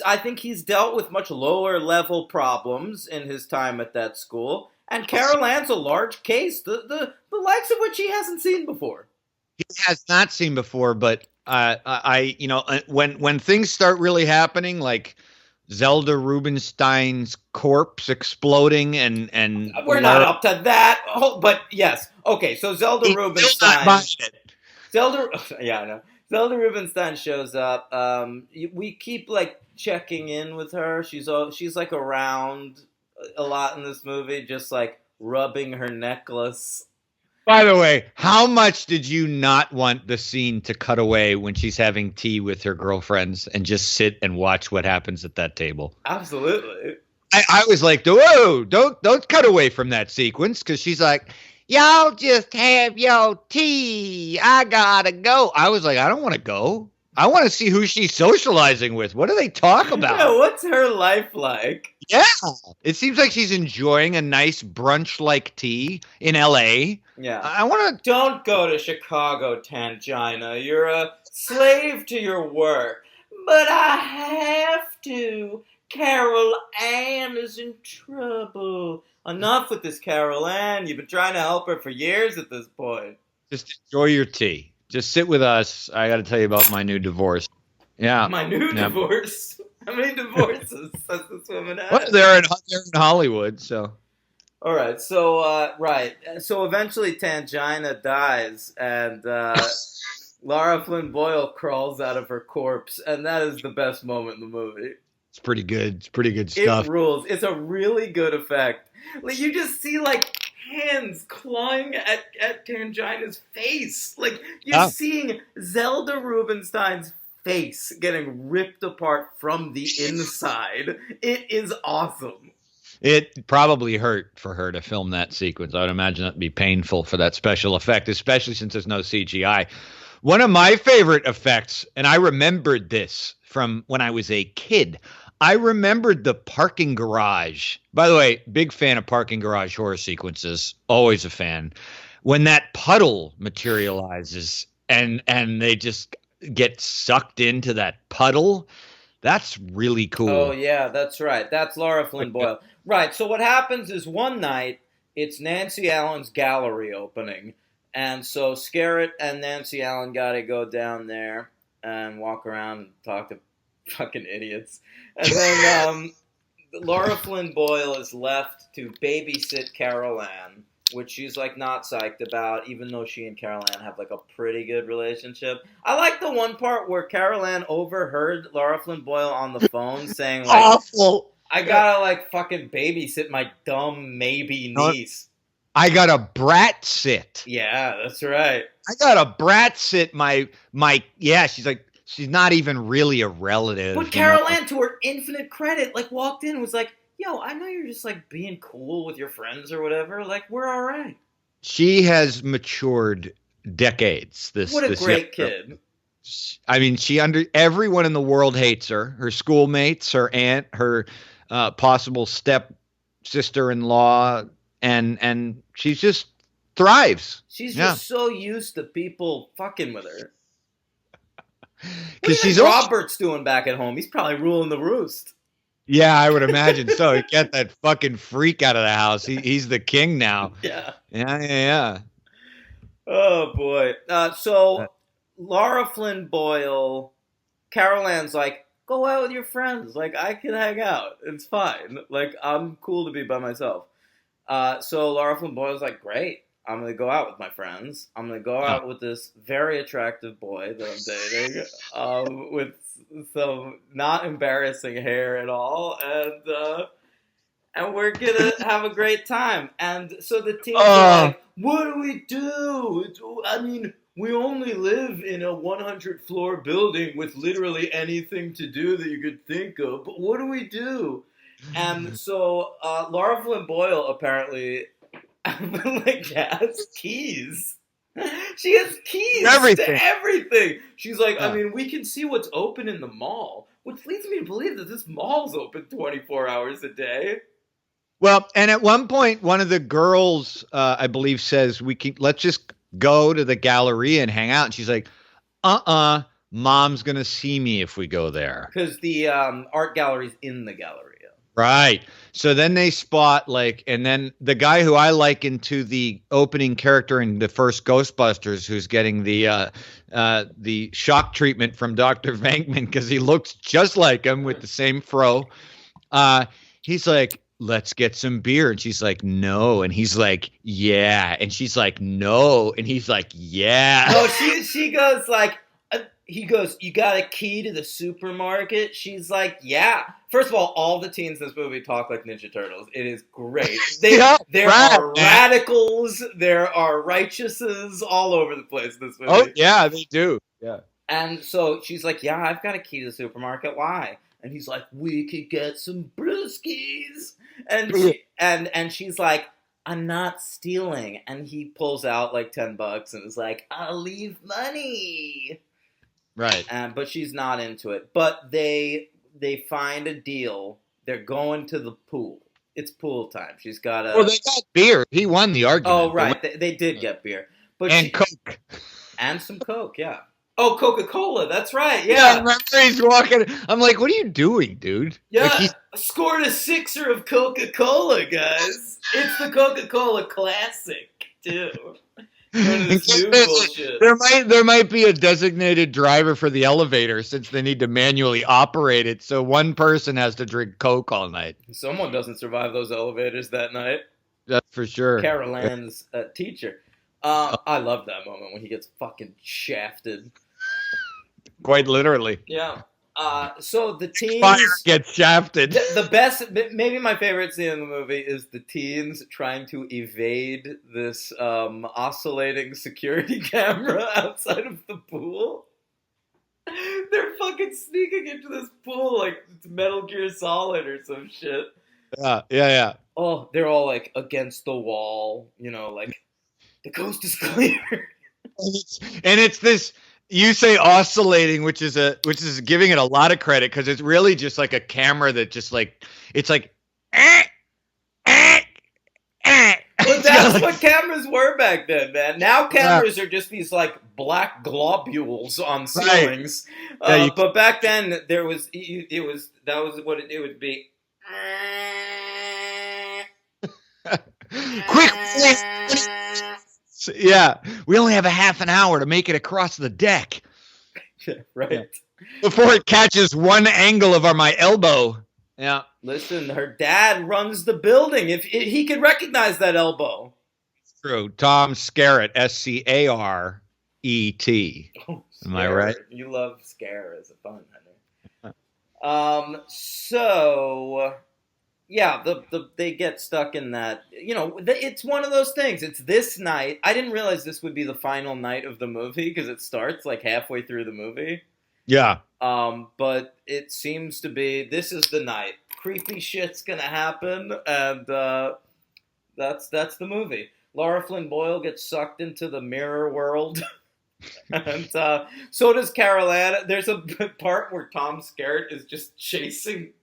I think he's dealt with much lower level problems in his time at that school. And Carol Ann's a large case, the likes of which he hasn't seen before. He has not seen before, but when things start really happening, like Zelda Rubinstein's corpse exploding and we're not up to that. Oh, but yes. Okay, so Zelda Rubinstein. Zelda Rubinstein shows up. We keep like checking in with her. She's like around a lot in this movie, just like rubbing her necklace. By the way, how much did you not want the scene to cut away when she's having tea with her girlfriends and just sit and watch what happens at that table? Absolutely. I was like, whoa, don't cut away from that sequence, because she's like, y'all just have your tea. I gotta go. I was like, I don't want to go. I want to see who she's socializing with. What do they talk Yeah, about? what's her life like? Yeah. It seems like she's enjoying a nice brunch like tea in LA. Yeah. I want to. Don't go to Chicago, Tangina. You're a slave to your work. But I have to. Carol Ann is in trouble. Enough with this Carol Ann. You've been trying to help her for years at this point. Just enjoy your tea. Just sit with us. I got to tell you about my new divorce. Yeah. My new Yeah. divorce. How many divorces has this woman had? Well, they're in Hollywood, so. All right, so so eventually Tangina dies, and Lara Flynn Boyle crawls out of her corpse, and that is the best moment in the movie. It's pretty good. It's pretty good stuff. It rules. It's a really good effect. Like you just see like hands clawing at Tangina's face. Like you're seeing Zelda Rubinstein's face getting ripped apart from the inside. It is awesome. It probably hurt for her to film that sequence. I would imagine that'd be painful for that special effect, especially since there's no CGI. One of my favorite effects, and I remembered this from when I was a kid, I remembered the parking garage. By the way, big fan of parking garage horror sequences. Always a fan. When that puddle materializes and they just get sucked into that puddle, that's really cool. Oh, yeah, that's right. That's Lara Flynn Boyle. Right, so what happens is one night, it's Nancy Allen's gallery opening. And so Scarrett and Nancy Allen got to go down there and walk around and talk to fucking idiots. And then Lara Flynn Boyle is left to babysit Carol Ann, which she's like not psyched about, even though she and Carol Ann have like a pretty good relationship. I like the one part where Carol Ann overheard Lara Flynn Boyle on the phone saying like, awful. I gotta like fucking babysit my dumb maybe niece. I got a brat sit. Yeah, that's right. I got a brat sit my yeah, she's like, she's not even really a relative. But Carol Ann, to her infinite credit, like walked in and was like, yo, I know you're just like being cool with your friends or whatever. Like, we're all right. She has matured decades. What a great kid. I mean, everyone in the world hates her. Her schoolmates, her aunt, her possible step sister-in-law, and she just thrives. She's just so used to people fucking with her. Because she's Robert's doing back at home. He's probably ruling the roost. Yeah, I would imagine so. Get that fucking freak out of the house. He's the king now. Yeah. Oh boy. So Lara Flynn Boyle, Carol Ann's like, go out with your friends. Like, I can hang out. It's fine. Like, I'm cool to be by myself. So Lara Flynn Boyle's like, great. I'm going to go out with my friends. I'm going to go out with this very attractive boy that I'm dating with some not embarrassing hair at all. And we're going to have a great time. And so the teens are like, what do we do? I mean, we only live in a 100-floor building with literally anything to do that you could think of. But what do we do? And so Lara Flynn Boyle apparently like has keys. She has keys to everything. She's like, I mean, we can see what's open in the mall, which leads me to believe that this mall's open 24 hours a day. Well, and at one point, one of the girls, I believe, says, let's just go to the Galleria and hang out. And she's like, Mom's going to see me if we go there. Because the art gallery's in the Galleria. Right. So then they spot and then the guy who I liken to the opening character in the first Ghostbusters, who's getting the shock treatment from Dr. Venkman because he looks just like him with the same fro. He's like, let's get some beer. And she's like, no. And he's like, yeah. And she's like, no. And he's like, yeah. No, she goes like, he goes, you got a key to the supermarket? She's like, yeah. First of all the teens in this movie talk like Ninja Turtles. It is great. There are radicals. There are righteouses all over the place in this movie. Oh, yeah, they do. Yeah. And so she's like, yeah, I've got a key to the supermarket. Why? And he's like, we could get some brewskis. And she's like, I'm not stealing. And he pulls out like $10 and is like, I'll leave money. Right. But she's not into it. But they find a deal. They're going to the pool. It's pool time. She's got a. Well, they got beer. He won the argument. Oh, right. They did get beer. But and Coke. And some Coke, yeah. Oh, Coca-Cola. That's right. Yeah, I remember he's walking. I'm like, what are you doing, dude? Yeah, like scored a sixer of Coca-Cola, guys. It's the Coca-Cola Classic, too. There might be a designated driver for the elevator since they need to manually operate it, so one person has to drink Coke all night. Someone doesn't survive those elevators that night. That's for sure. Carol Ann's teacher. I love that moment when he gets fucking shafted. Quite literally. Yeah. So the teens Fire gets shafted. The best, maybe my favorite scene in the movie is the teens trying to evade this oscillating security camera outside of the pool. They're fucking sneaking into this pool like it's Metal Gear Solid or some shit. Yeah. Oh, they're all like against the wall, like the coast is clear. and it's this. You say oscillating, which is giving it a lot of credit because it's really just like a camera that just like it's like. But that's what cameras were back then, man. Now cameras are just these like black globules on ceilings. Right. But back then that was what it would be. Quick. Yeah, we only have a half an hour to make it across the deck. Yeah, right. Yeah. Before it catches one angle of my elbow. Yeah. Listen, her dad runs the building. If he could recognize that elbow. True. Tom Skerritt, Scaret. Oh, am I right? You love scare as a pun, Henry. So... Yeah, they get stuck in that. It's one of those things. It's this night. I didn't realize this would be the final night of the movie because it starts like halfway through the movie. Yeah. But it seems to be this is the night. Creepy shit's gonna happen, and that's the movie. Laura Flynn Boyle gets sucked into the mirror world. And so does Carol Ann. There's a part where Tom Skerritt is just chasing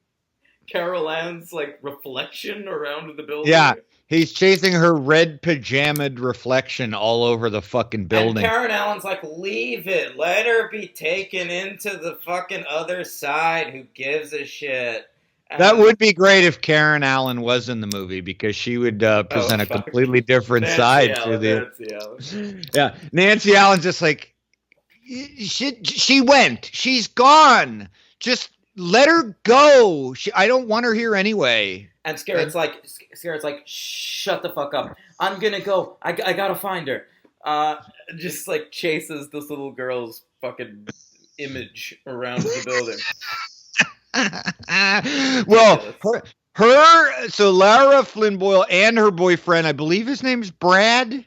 Carol Ann's like reflection around the building. Yeah, he's chasing her red pajamaed reflection all over the fucking building. And Karen Allen's like, leave it. Let her be taken into the fucking other side. Who gives a shit? And that would be great if Karen Allen was in the movie because she would present a completely different side to the. Nancy Allen. Yeah, Nancy Allen's just like, she went. She's gone. Just. Let her go. I don't want her here anyway. And Skerritt's like, shut the fuck up. I'm gonna go. I gotta find her. Just like chases this little girl's fucking image around the building. Well, so Lara Flynn Boyle and her boyfriend, I believe his name's Brad,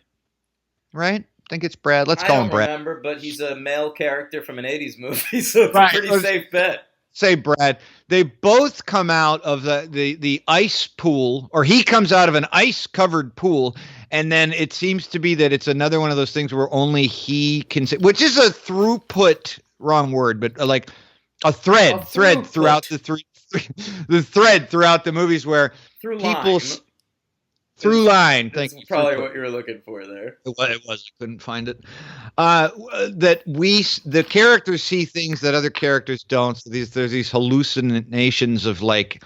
right? I think it's Brad. Let's call him Brad. I don't remember, but he's a male character from an 80s movie, so it's a pretty safe bet. Say Brad, they both come out of the ice pool, or he comes out of an ice covered pool, and then it seems to be that it's another one of those things where only he can say, which is a throughput, wrong word, but like a thread throughout the thread throughout the movies where people through line. That's probably what you were looking for there. It was. I couldn't find it. That the characters see things that other characters don't. So there's these hallucinations of like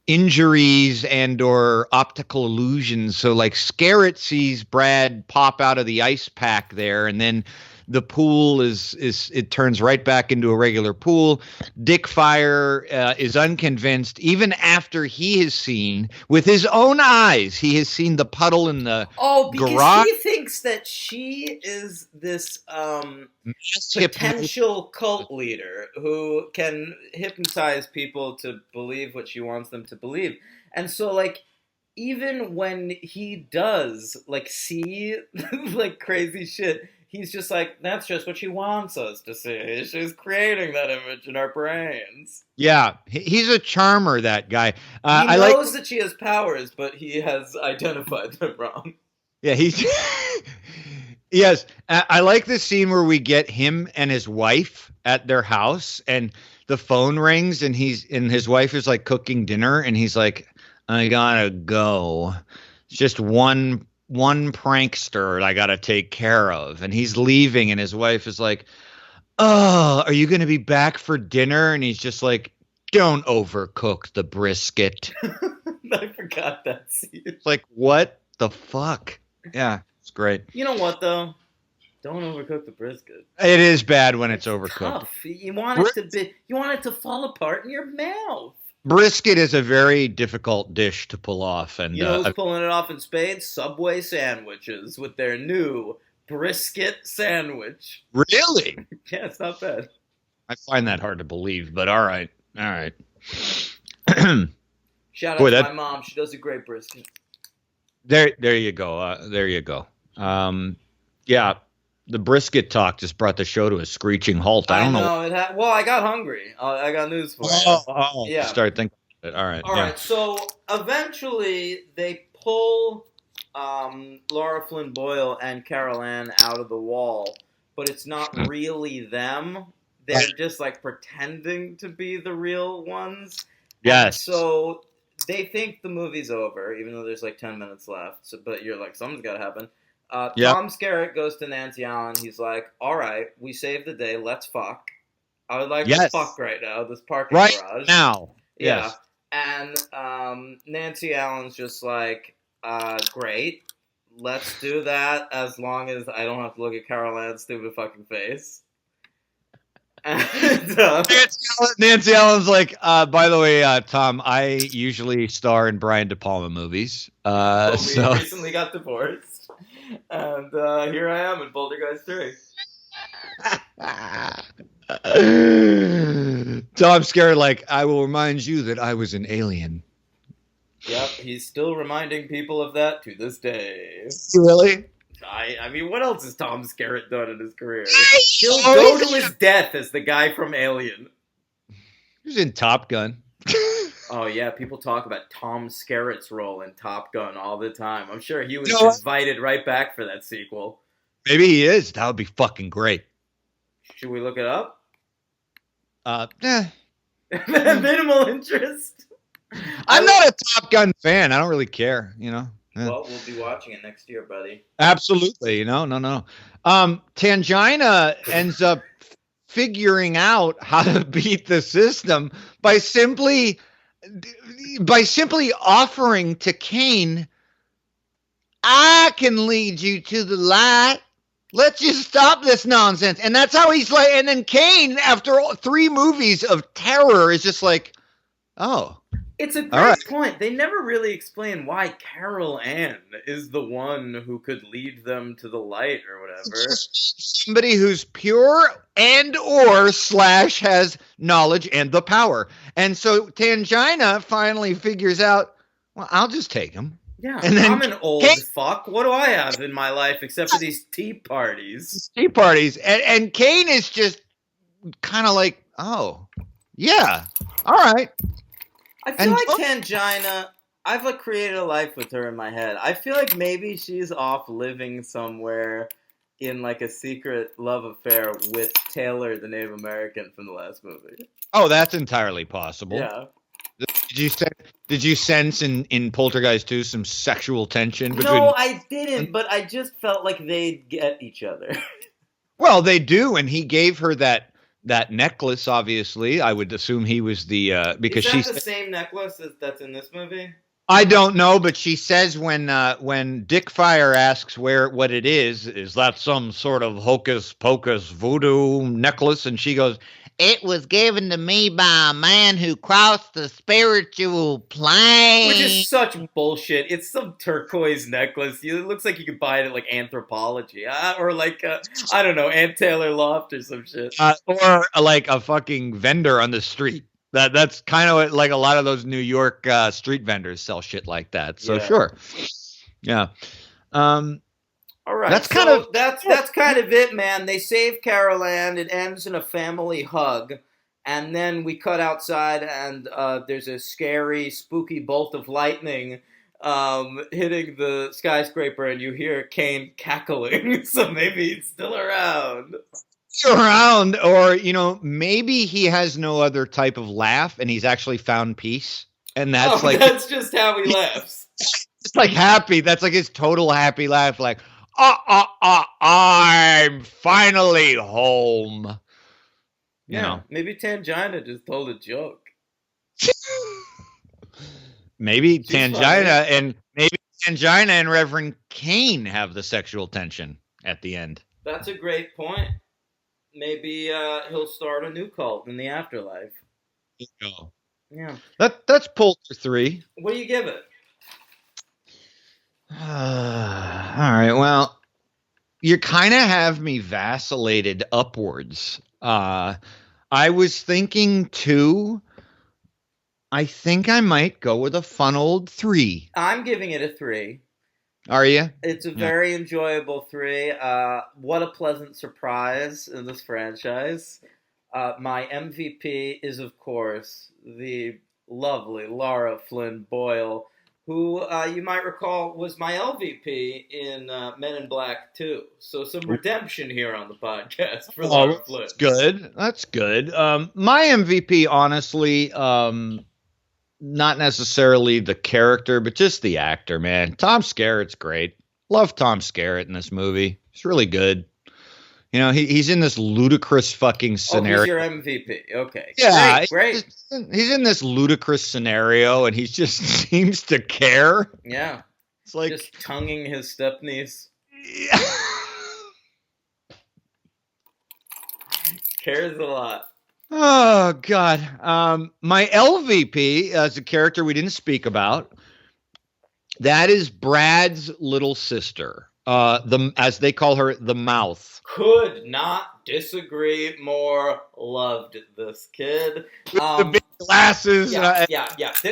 injuries and or optical illusions. So like Skerritt sees Brad pop out of the ice pack there, and then the pool it turns right back into a regular pool. Dick Fire is unconvinced, even after he has seen with his own eyes. He has seen the puddle in the garage. He thinks that she is this potential cult leader who can hypnotize people to believe what she wants them to believe, and so like. Even when he does like see like crazy shit, he's just like, that's just what she wants us to see. She's creating that image in our brains. Yeah, he's a charmer, that guy. He I like. knows that she has powers, but he has identified them wrong. Yeah, he's. Yes, I like the scene where we get him and his wife at their house, and the phone rings, and his wife is like cooking dinner, and he's like, "I gotta go. It's just one prankster I gotta take care of," and he's leaving, and his wife is like, "Oh, are you gonna be back for dinner?" And he's just like, "Don't overcook the brisket." I forgot that scene. It's like, what the fuck? Yeah, it's great. You know what though? Don't overcook the brisket. It is bad when it's overcooked. Tough. You want it to fall apart in your mouth. Brisket is a very difficult dish to pull off, and You know who's pulling it off in spades? Subway sandwiches with their new brisket sandwich. Really? Yeah, it's not bad. I find that hard to believe, but all right. Shout out Boy, to my mom. She does a great brisket. There you go. There you go. Yeah, the brisket talk just brought the show to a screeching halt. I don't know. Well, I got hungry. I got news for you. Yeah. Start thinking about it. All right. So eventually they pull Laura Flynn Boyle and Carol Ann out of the wall, but it's not really them. They're just like pretending to be the real ones. Yes. And so they think the movie's over, even though there's like 10 minutes left. So, but you're like, something's got to happen. Tom Skerritt goes to Nancy Allen. He's like, all right, we saved the day. Let's fuck. I would like to fuck right now. This parking garage. Right now. Yeah. Yes. And Nancy Allen's just like, great. Let's do that as long as I don't have to look at Carol Ann's stupid fucking face. And, Nancy Allen's like, by the way, Tom, I usually star in Brian De Palma movies. We recently got divorced. And here I am in Poltergeist III. Tom Skerritt, like, I will remind you that I was an alien. Yep, he's still reminding people of that to this day. Really? I mean, what else has Tom Skerritt done in his career? He'll go to his death as the guy from Alien. He was in Top Gun. Oh, yeah, people talk about Tom Skerritt's role in Top Gun all the time. I'm sure he was invited right back for that sequel. Maybe he is. That would be fucking great. Should we look it up? Minimal interest. I'm not a Top Gun fan. I don't really care, you know. Yeah. Well, we'll be watching it next year, buddy. Absolutely. No. Tangina ends up figuring out how to beat the system by simply offering to Kane, I can lead you to the light. Let's just stop this nonsense. And that's how he's like, and then Kane, after 3 movies of terror, is just like, oh. It's a great point. They never really explain why Carol Ann is the one who could lead them to the light or whatever. Somebody who's pure and/or / has knowledge and the power. And so Tangina finally figures out, well, I'll just take him. Yeah, and then I'm an old fuck. What do I have in my life except for these tea parties? Tea parties. And Kane is just kind of like, oh, yeah, all right. I feel like Tangina, I've like created a life with her in my head. I feel like maybe she's off living somewhere in like a secret love affair with Taylor, the Native American from the last movie. Oh, that's entirely possible. Yeah. Did you sense in Poltergeist 2 some sexual tension between? No, I didn't, but I just felt like they'd get each other. Well, they do, and he gave her that necklace, obviously. I would assume he was the because she's the same necklace that's in this movie. I don't know, but she says when Dick Fire asks what it is that some sort of hocus pocus voodoo necklace, and she goes, "It was given to me by a man who crossed the spiritual plane." Which is such bullshit. It's some turquoise necklace. It looks like you could buy it at like Anthropology or like I don't know, Aunt Taylor Loft or some shit, or like a fucking vendor on the street. That's kind of like a lot of those New York street vendors sell shit like that. So yeah. Sure, yeah. All right, That's so kind of that's kind of it, man. They save Carol Ann. It ends in a family hug, and then we cut outside, and there's a scary, spooky bolt of lightning hitting the skyscraper, and you hear Kane cackling. So maybe he's still around. around, or maybe he has no other type of laugh, and he's actually found peace, and that's Oh, like that's just how he laughs. it's like happy. That's like his total happy laugh, like I'm finally home. Yeah, maybe Tangina just told a joke. Maybe She's funny. Tangina and Reverend Kane have the sexual tension at the end. That's a great point. Maybe he'll start a new cult in the afterlife. Oh. Yeah. That's Polter 3. What do you give it? All right. Well, you kind of have me vacillated upwards. I was thinking 2. I think I might go with a fun old 3. I'm giving it a 3. Are you? It's a very enjoyable 3. What a pleasant surprise in this franchise. My MVP is, of course, the lovely Laura Flynn Boyle, who you might recall was my LVP in Men in Black 2. So some redemption here on the podcast for Laura Flynn. That's good. That's good. My MVP, honestly, not necessarily the character, but just the actor, man. Tom Skerritt's great. Love Tom Skerritt in this movie. He's really good. He's in this ludicrous fucking scenario. Oh, he's your MVP. Okay. Yeah, great. He's in this ludicrous scenario, and he just seems to care. Yeah. It's like just tonguing his stepniece. Yeah. Cares a lot. Oh God. My LVP as a character we didn't speak about. That is Brad's little sister. As they call her, the Mouth. Could not disagree more. Loved this kid. With the big glasses. Yeah.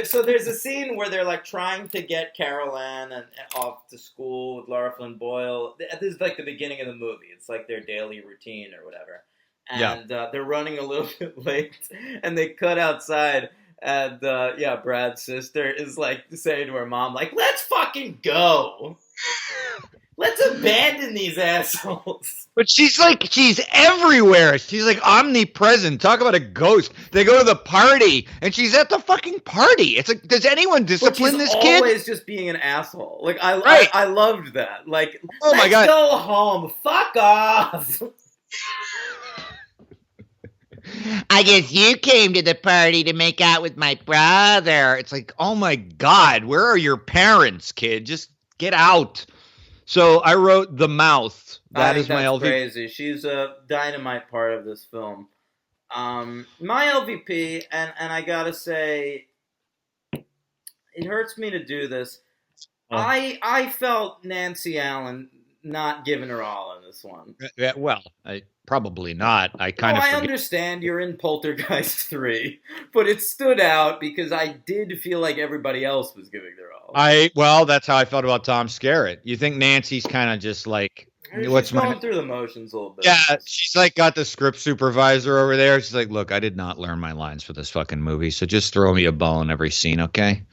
So there's a scene where they're like trying to get Carol Ann and off to school with Laura Flynn Boyle. This is like the beginning of the movie. It's like their daily routine or whatever. And they're running a little bit late, and they cut outside. And Brad's sister is like saying to her mom, like, "Let's fucking go. Let's abandon these assholes." But she's everywhere. She's like omnipresent. Talk about a ghost. They go to the party, and she's at the fucking party. It's like, does anyone discipline this kid? Always just being an asshole. Like I loved that. Like, oh my God, go home. Fuck off. I guess you came to the party to make out with my brother. It's like, oh my God, where are your parents, kid? Just get out. So I wrote The Mouth. That is my LVP. Crazy. She's a dynamite part of this film. My LVP, and I gotta say, it hurts me to do this. I felt Nancy Allen not giving her all in this one. Well, probably not. I understand you're in Poltergeist 3, but it stood out because I did feel like everybody else was giving their all. That's how I felt about Tom Skerritt. You think Nancy's kind of just like, she's going through the motions a little bit. Yeah, she's like got the script supervisor over there. She's like, look, I did not learn my lines for this fucking movie, so just throw me a ball in every scene, okay?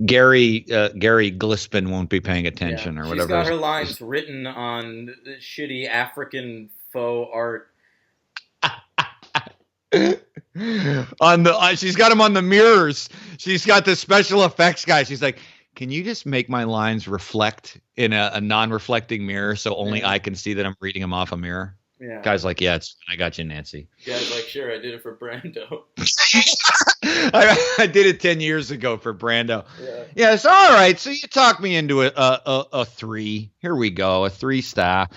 Gary Glispin won't be paying attention or whatever. She's got her lines written on shitty African faux art. She's got them on the mirrors. She's got the special effects guy. She's like, can you just make my lines reflect in a non-reflecting mirror so only I can see that I'm reading them off a mirror? Yeah. Guy's like, I got you, Nancy. Guy's like, sure, I did it for Brando. I did it 10 years ago for Brando. Yeah, so all right. So you talked me into a 3. Here we go, a 3-star.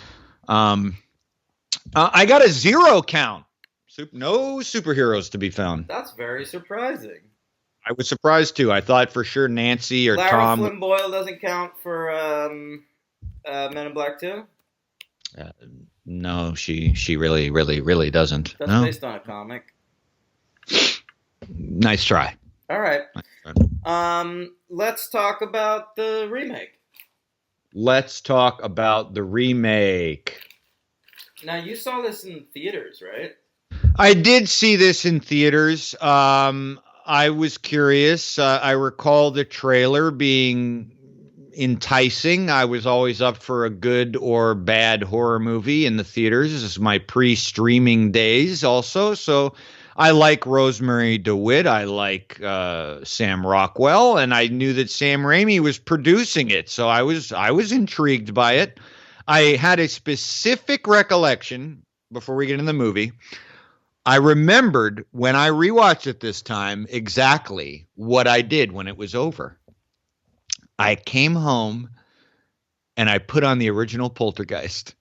I got a 0 count. No superheroes to be found. That's very surprising. I was surprised too. I thought for sure Nancy or Tom. Lara Flynn Boyle doesn't count for Men in Black 2? No, she really doesn't. That's based on a comic. Nice try. All right. Let's talk about the remake. let's talk about the remake. Now, you saw this in theaters, right? I did see this in theaters. I was curious. I recall the trailer being enticing. I was always up for a good or bad horror movie in the theaters. This is my pre-streaming days also. So I like Rosemary DeWitt. I like Sam Rockwell, and I knew that Sam Raimi was producing it. So I was intrigued by it. I had a specific recollection before we get into the movie. I remembered when I rewatched it this time exactly what I did when it was over. I came home and I put on the original Poltergeist.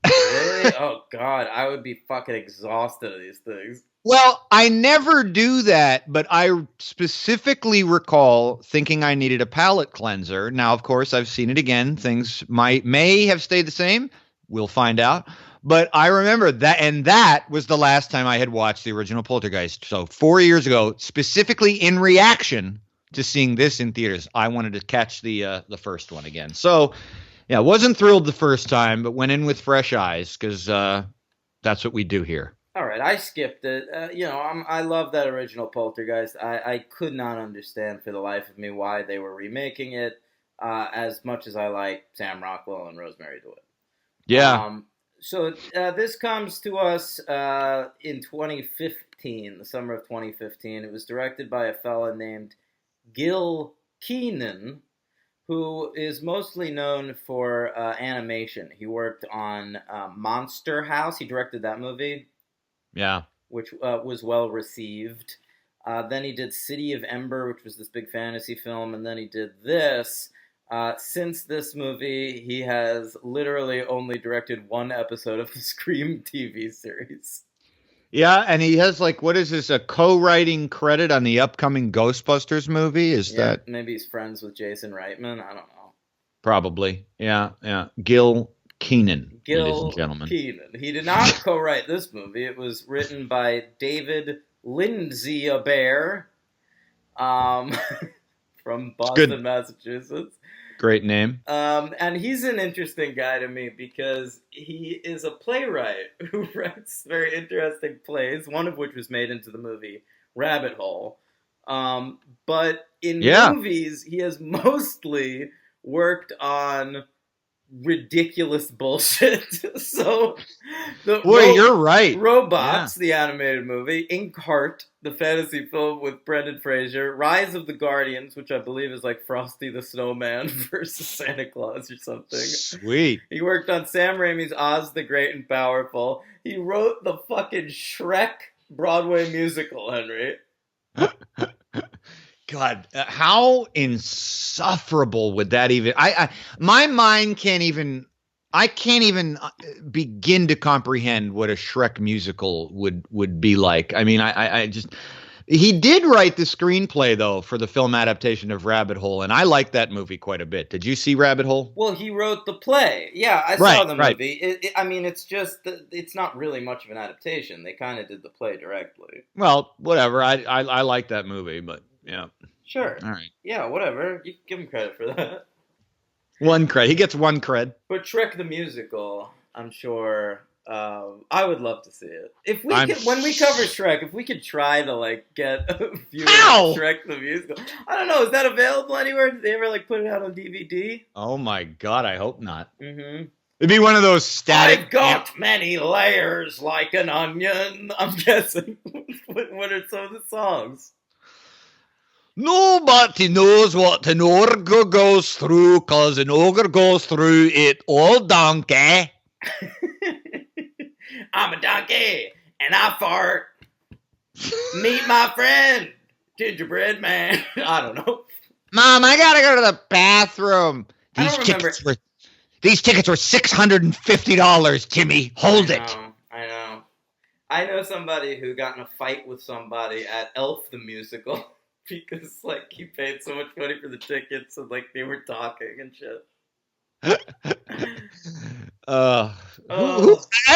Really? Oh, God. I would be fucking exhausted of these things. Well, I never do that, but I specifically recall thinking I needed a palate cleanser. Now, of course, I've seen it again. Things may have stayed the same. We'll find out. But I remember that, and that was the last time I had watched the original Poltergeist. So 4 years ago, specifically in reaction to seeing this in theaters, I wanted to catch the first one again. So, yeah, wasn't thrilled the first time, but went in with fresh eyes because that's what we do here. All right, I skipped it. I love that original Poltergeist. I could not understand for the life of me why they were remaking it as much as I like Sam Rockwell and Rosemary DeWitt. Yeah. So this comes to us in 2015, the summer of 2015. It was directed by a fella named Gil Keenan, who is mostly known for animation. He worked on Monster House. He directed that movie. Yeah. Which was well received. Then he did City of Ember, which was this big fantasy film, and then he did this. Since this movie, he has literally only directed one episode of the Scream TV series. Yeah, and he has what is this, a co-writing credit on the upcoming Ghostbusters movie? That maybe he's friends with Jason Reitman? I don't know. Probably. Yeah. Gil Keenan, ladies and gentlemen. Keenan. He did not co-write this movie. It was written by David Lindsay-Abaire from Boston, Massachusetts. Great name. And he's an interesting guy to me because he is a playwright who writes very interesting plays, one of which was made into the movie Rabbit Hole. But in movies, he has mostly worked on ridiculous bullshit. So you're right. Robots, the animated movie, Inkheart, the fantasy film with Brendan Fraser, Rise of the Guardians, which I believe is like Frosty the Snowman versus Santa Claus or something. Sweet. He worked on Sam Raimi's Oz the Great and Powerful. He wrote the fucking Shrek Broadway musical, Henry. God, how insufferable would that even? My mind can't even. I can't even begin to comprehend what a Shrek musical would be like. I mean, I just. He did write the screenplay though for the film adaptation of Rabbit Hole, and I like that movie quite a bit. Did you see Rabbit Hole? Well, he wrote the play. Yeah, I saw the movie. I mean, it's just it's not really much of an adaptation. They kind of did the play directly. Well, whatever. I like that movie, but yeah. Sure. All right. Yeah, whatever. You can give him credit for that. One cred. He gets one cred. But Shrek the musical, I'm sure. I would love to see it. If we when we cover Shrek, if we could try to get a view of Shrek the musical. I don't know. Is that available anywhere? Did they ever put it out on DVD? Oh my God! I hope not. Mm-hmm. It'd be one of those static. I've got many layers like an onion. I'm guessing. What are some of the songs? Nobody knows what an ogre goes through, 'cause an ogre goes through it all, donkey. I'm a donkey, and I fart. Meet my friend, Gingerbread Man. I don't know. Mom, I gotta go to the bathroom. These tickets were $650, Timmy. Hold it. I know somebody who got in a fight with somebody at Elf the Musical. Because, he paid so much money for the tickets and, they were talking and shit. I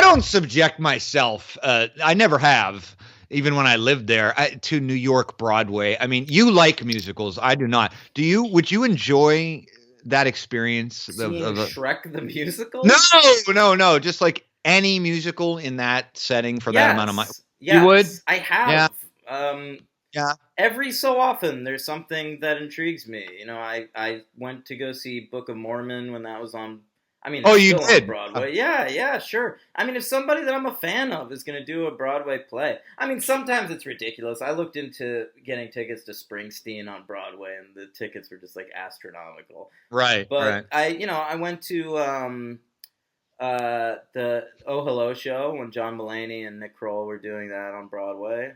don't subject myself, I never have, even when I lived there, to New York Broadway. I mean, you like musicals. I do not. Would you enjoy that experience Seeing of Shrek the musical? No, just like any musical in that setting for that amount of money. Yes, You would? I Yeah. have. Yeah. Every so often, there's something that intrigues me. You know, I went to go see Book of Mormon when that was on. I mean, Oh, it's you still on did? Broadway. Yeah, sure. I mean, if somebody that I'm a fan of is going to do a Broadway play, I mean, sometimes it's ridiculous. I looked into getting tickets to Springsteen on Broadway, and the tickets were just like astronomical. Right. But I went to the Oh Hello show when John Mulaney and Nick Kroll were doing that on Broadway.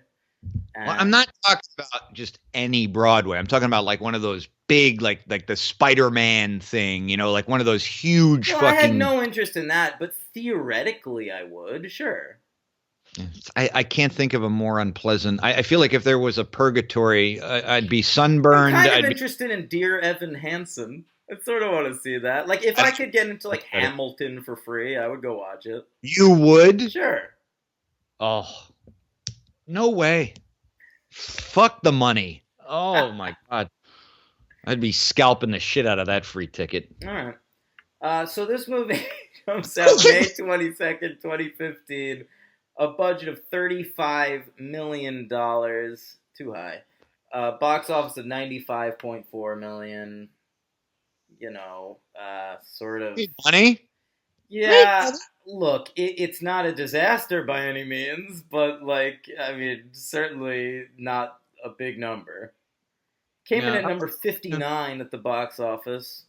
Well, I'm And not talking about just any Broadway. I'm talking about like one of those big, like the Spider-Man thing, like one of those huge well, I had fucking. no interest in that, but theoretically, I would, sure. I can't think of a more unpleasant. I feel like if there was a purgatory, I'd be I'm sunburned. kind of I'd be. interested in Dear Evan Hansen. I sort of want to see that. Like, if I could get into like Hamilton for free, I would go watch it. You would? Sure. Oh, no way. Fuck the money. Oh my God. I'd be scalping the shit out of that free ticket. All right. So this movie comes out May 22nd, 2015. A budget of $35 million. Too high. Box office of $95.4 million. Sort of. Money? Yeah, look, it's not a disaster by any means, but I mean, certainly not a big number. Came in at number 59 at the box office.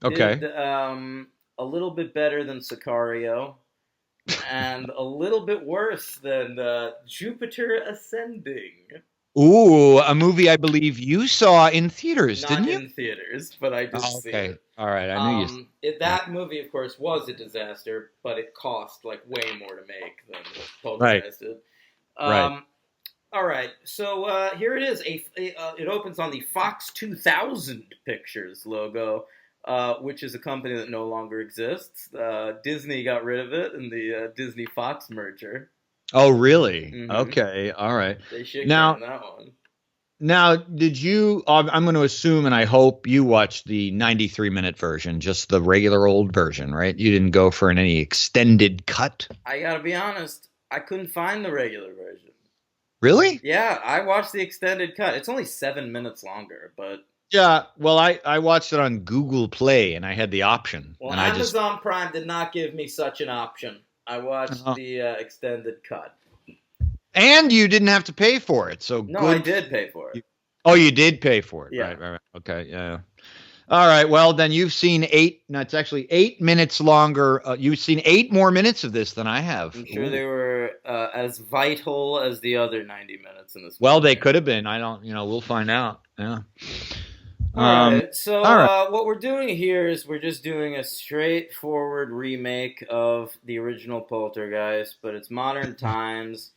Okay. Did a little bit better than Sicario, and a little bit worse than Jupiter Ascending. Ooh, a movie I believe you saw in theaters, Not didn't you? in theaters, but I did see Okay. it. All right. I knew you. That movie, of course, was a disaster, but it cost like way more to make than Right. Poltergeist did. Right. All right, so here it is. It opens on the Fox 2000 Pictures logo, which is a company that no longer exists. Disney got rid of it in the Disney Fox merger. Oh, really? Mhm. Okay. All right. They should Now- get that one. Now, did you? I'm going to assume, and I hope you watched the 93-minute version, just the regular old version, right? You didn't go for any extended cut. I gotta be honest, I couldn't find the regular version. Really? Yeah, I watched the extended cut. It's only 7 minutes longer, but Yeah. Well, I watched it on Google Play, and I had the option. well, and Amazon Prime did not give me such an option. I watched Oh. the extended cut. And you didn't have to pay for it. So No, good. I did pay for it. Oh, you did pay for it. Yeah. Right. Okay. Yeah. All right. Well, then you've seen 8. No, it's actually 8 minutes longer. You've seen 8 more minutes of this than I have. I'm sure Ooh. they were as vital as the other 90 minutes in this Well, movie. they could have been. I don't. We'll find out. Yeah. All right. So all right. what we're doing here is we're just doing a straightforward remake of the original Poltergeist, but it's modern times.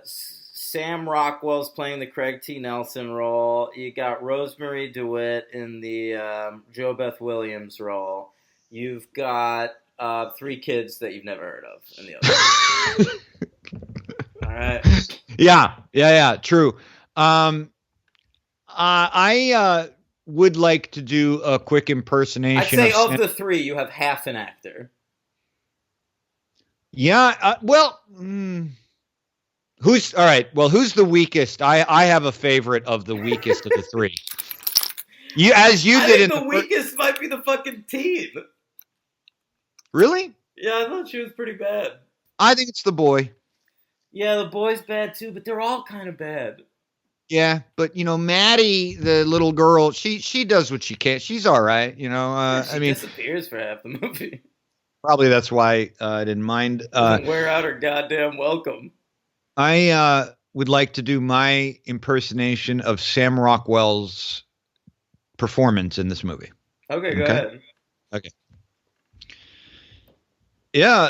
Sam Rockwell's playing the Craig T. Nelson role. You got Rosemary DeWitt in the Jo Beth Williams role. You've got 3 kids that you've never heard of in the other. All right. Yeah. True. I would like to do a quick impersonation. I'd say of the 3, you have half an actor. Yeah. Well. Who's all right? Well, who's the weakest? I have a favorite of the weakest of the 3. I think the weakest might be the fucking teen. Really? Yeah, I thought she was pretty bad. I think it's the boy. Yeah, the boy's bad too, but they're all kind of bad. Yeah, but Maddie, the little girl, she does what she can. She's all right. She disappears for half the movie. Probably that's why I didn't mind. Doesn't wear out her goddamn welcome. I would like to do my impersonation of Sam Rockwell's performance in this movie. Okay, go ahead. Okay. Yeah,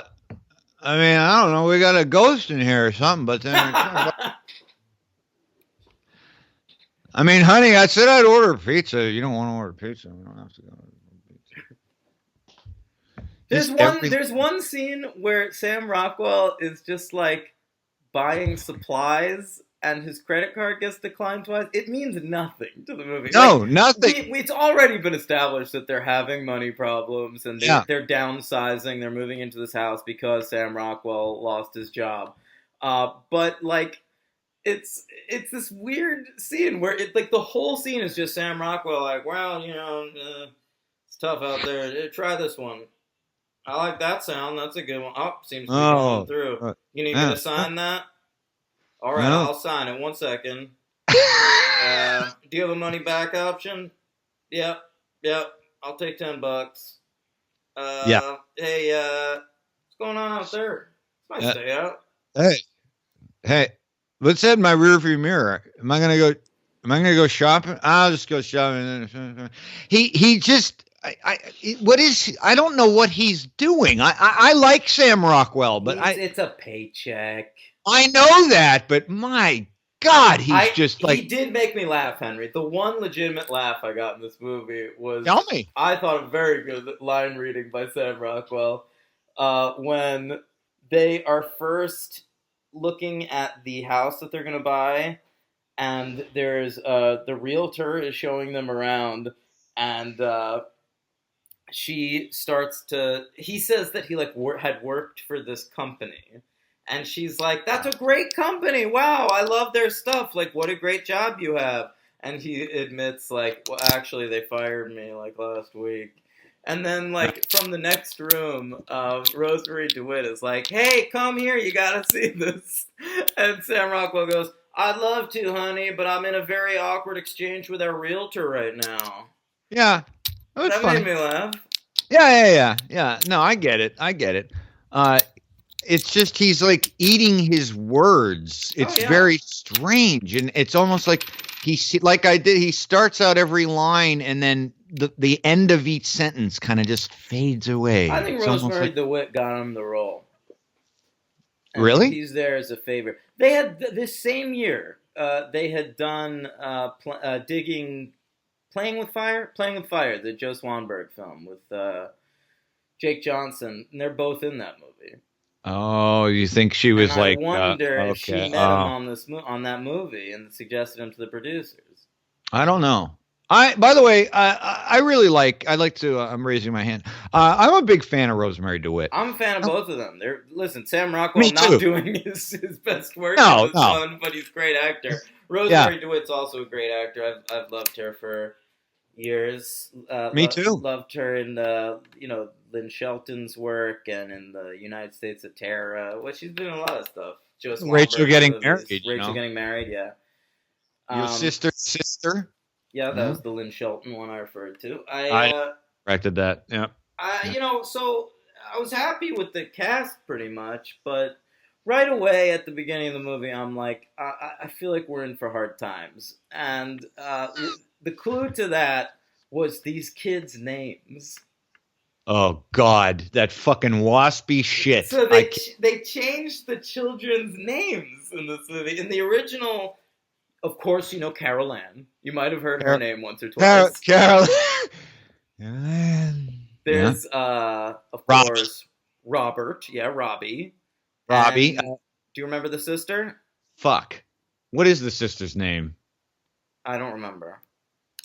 I mean, I don't know. We got a ghost in here or something, but then. I mean, honey, I said I'd order pizza. You don't want to order pizza. We don't have to go. There's one scene where Sam Rockwell is just like buying supplies and his credit card gets declined twice, it means nothing to the movie. No, nothing. It's already been established that they're having money problems and they're downsizing. They're moving into this house because Sam Rockwell lost his job. But like, it's this weird scene where the whole scene is just Sam Rockwell like, well, it's tough out there. Try this one. I like that sound. That's a good one. Oh, seems to be going through. You need me to sign that? All right, I'll sign it. 1 second. Do you have a money back option? Yep. I'll take $10. Yeah. Hey, what's going on out there? It's nice day out. Hey, let's head in my rearview mirror. Am I gonna go shopping? I'll just go shopping. He just. I don't know what he's doing. I like Sam Rockwell, but it's a paycheck. I know that, but my God, he's just like... He did make me laugh, Henry. The one legitimate laugh I got in this movie was... Tell me. I thought a very good line reading by Sam Rockwell when they are first looking at the house that they're going to buy, and there's the realtor is showing them around, and he says that he had worked for this company. And she's like, that's a great company. Wow, I love their stuff. Like, what a great job you have. And he admits, like, well, actually, they fired me, like, last week. And then, like, from the next room, Rosemary DeWitt is like, hey, come here, you gotta see this. And Sam Rockwell goes, I'd love to, honey, but I'm in a very awkward exchange with our realtor right now. Yeah. That made me laugh. Yeah. No, I get it. It's just he's like eating his words. It's very strange, and it's almost like he starts out every line, and then the end of each sentence kind of just fades away. I think Rosemary DeWitt got him the role. And really? He's there as a favor. They had this same year. They had done Playing with Fire, the Joe Swanberg film with Jake Johnson, and they're both in that movie. Oh, you think she was and like? I wonder if she met him on that movie and suggested him to the producers. I don't know. By the way, I really like. I like to. I'm raising my hand. I'm a big fan of Rosemary DeWitt. I'm a fan of both of them. Listen, Sam Rockwell not doing his best work as son, but he's a great actor. Rosemary DeWitt's also a great actor. I've loved her for years. Me too. Loved her in Lynn Shelton's work and in the United States of Terror. Well, she's been in a lot of stuff. Rachel getting married. Getting married, yeah. Your sister. Yeah, that was the Lynn Shelton one I referred to. I corrected that. Yeah. So I was happy with the cast pretty much, but right away at the beginning of the movie, I'm like, I feel like we're in for hard times, and the clue to that was these kids' names. Oh God, that fucking waspy shit. So they changed the children's names in this movie. In the original, of course, Carol Ann. You might have heard her name once or twice. Carol Ann. There's of course Robert. Yeah, Robbie. Robbie. Do you remember the sister? Fuck. What is the sister's name? I don't remember.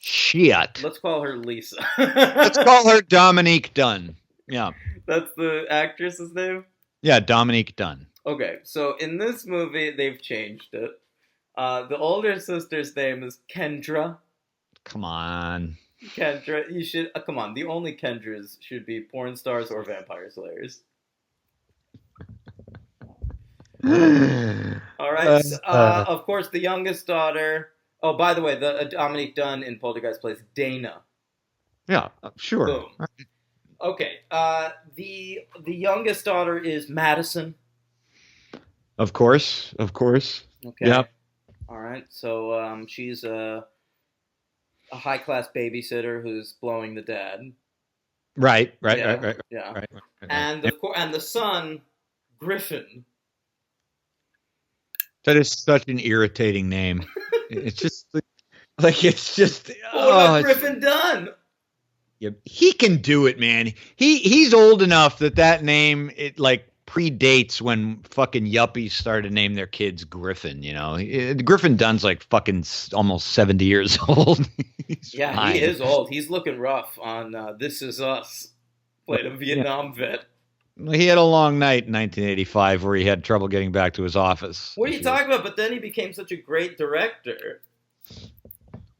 Shit. Let's call her Lisa. Let's call her Dominique Dunn. Yeah. That's the actress's name? Yeah, Dominique Dunn. Okay, so in this movie, they've changed it. The older sister's name is Kendra. Come on. Kendra, you should... come on, the only Kendras should be porn stars or vampire slayers. All right. Of course, the youngest daughter... Oh, by the way, the Dominique Dunn in Poltergeist plays Dana. Yeah, sure. Boom. Okay. The youngest daughter is Madison. Of course. Okay. Yep. All right. So she's a high-class babysitter who's blowing the dad. Right. Yeah. Right. And of course, and the son, Griffin. That is such an irritating name. It's just it's just. What about Griffin Dunn? Yeah, he can do it, man. He's old enough that name predates when fucking yuppies started to name their kids Griffin. Griffin Dunn's like fucking almost 70 years old. Yeah, fine. he is old. He's looking rough on This Is Us. Played a Vietnam vet. He had a long night in 1985 where he had trouble getting back to his office. What are you talking about? But then he became such a great director.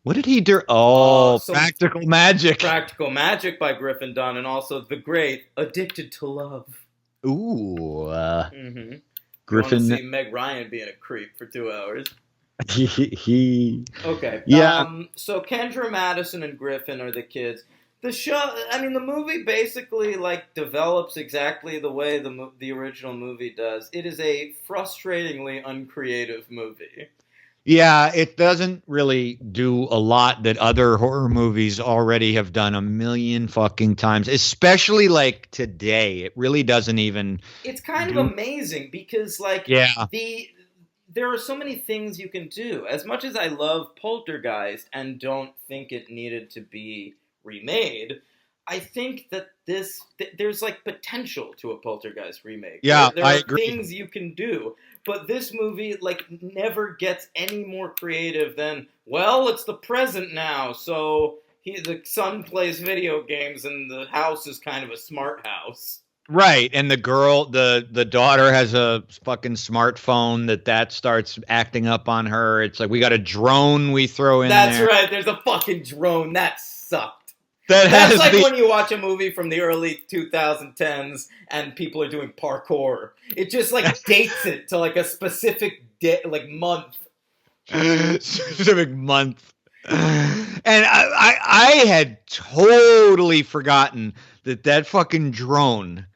What did he do? Oh, Practical Magic. Practical Magic by Griffin Dunn, and also the great Addicted to Love. Ooh. Griffin. See Meg Ryan being a creep for 2 hours. Okay. Yeah. So Kendra Madison and Griffin are the kids. The movie basically develops exactly the way the original movie does. It is a frustratingly uncreative movie. Yeah, it doesn't really do a lot that other horror movies already have done a million fucking times, especially today. It really doesn't even. It's kind of amazing because there are so many things you can do. As much as I love Poltergeist and don't think it needed to be remade, I think that there's potential to a Poltergeist remake. Yeah, there I are agree. things you can do, but this movie never gets any more creative than, well, it's the present now, so the son plays video games and the house is kind of a smart house. Right, and the daughter has a fucking smartphone that starts acting up on her. It's like we got a drone we throw in there. That's right, there's a fucking drone. That sucked. That's when you watch a movie from the early 2010s and people are doing parkour. It just dates it to a specific month. Specific month. And I had totally forgotten that fucking drone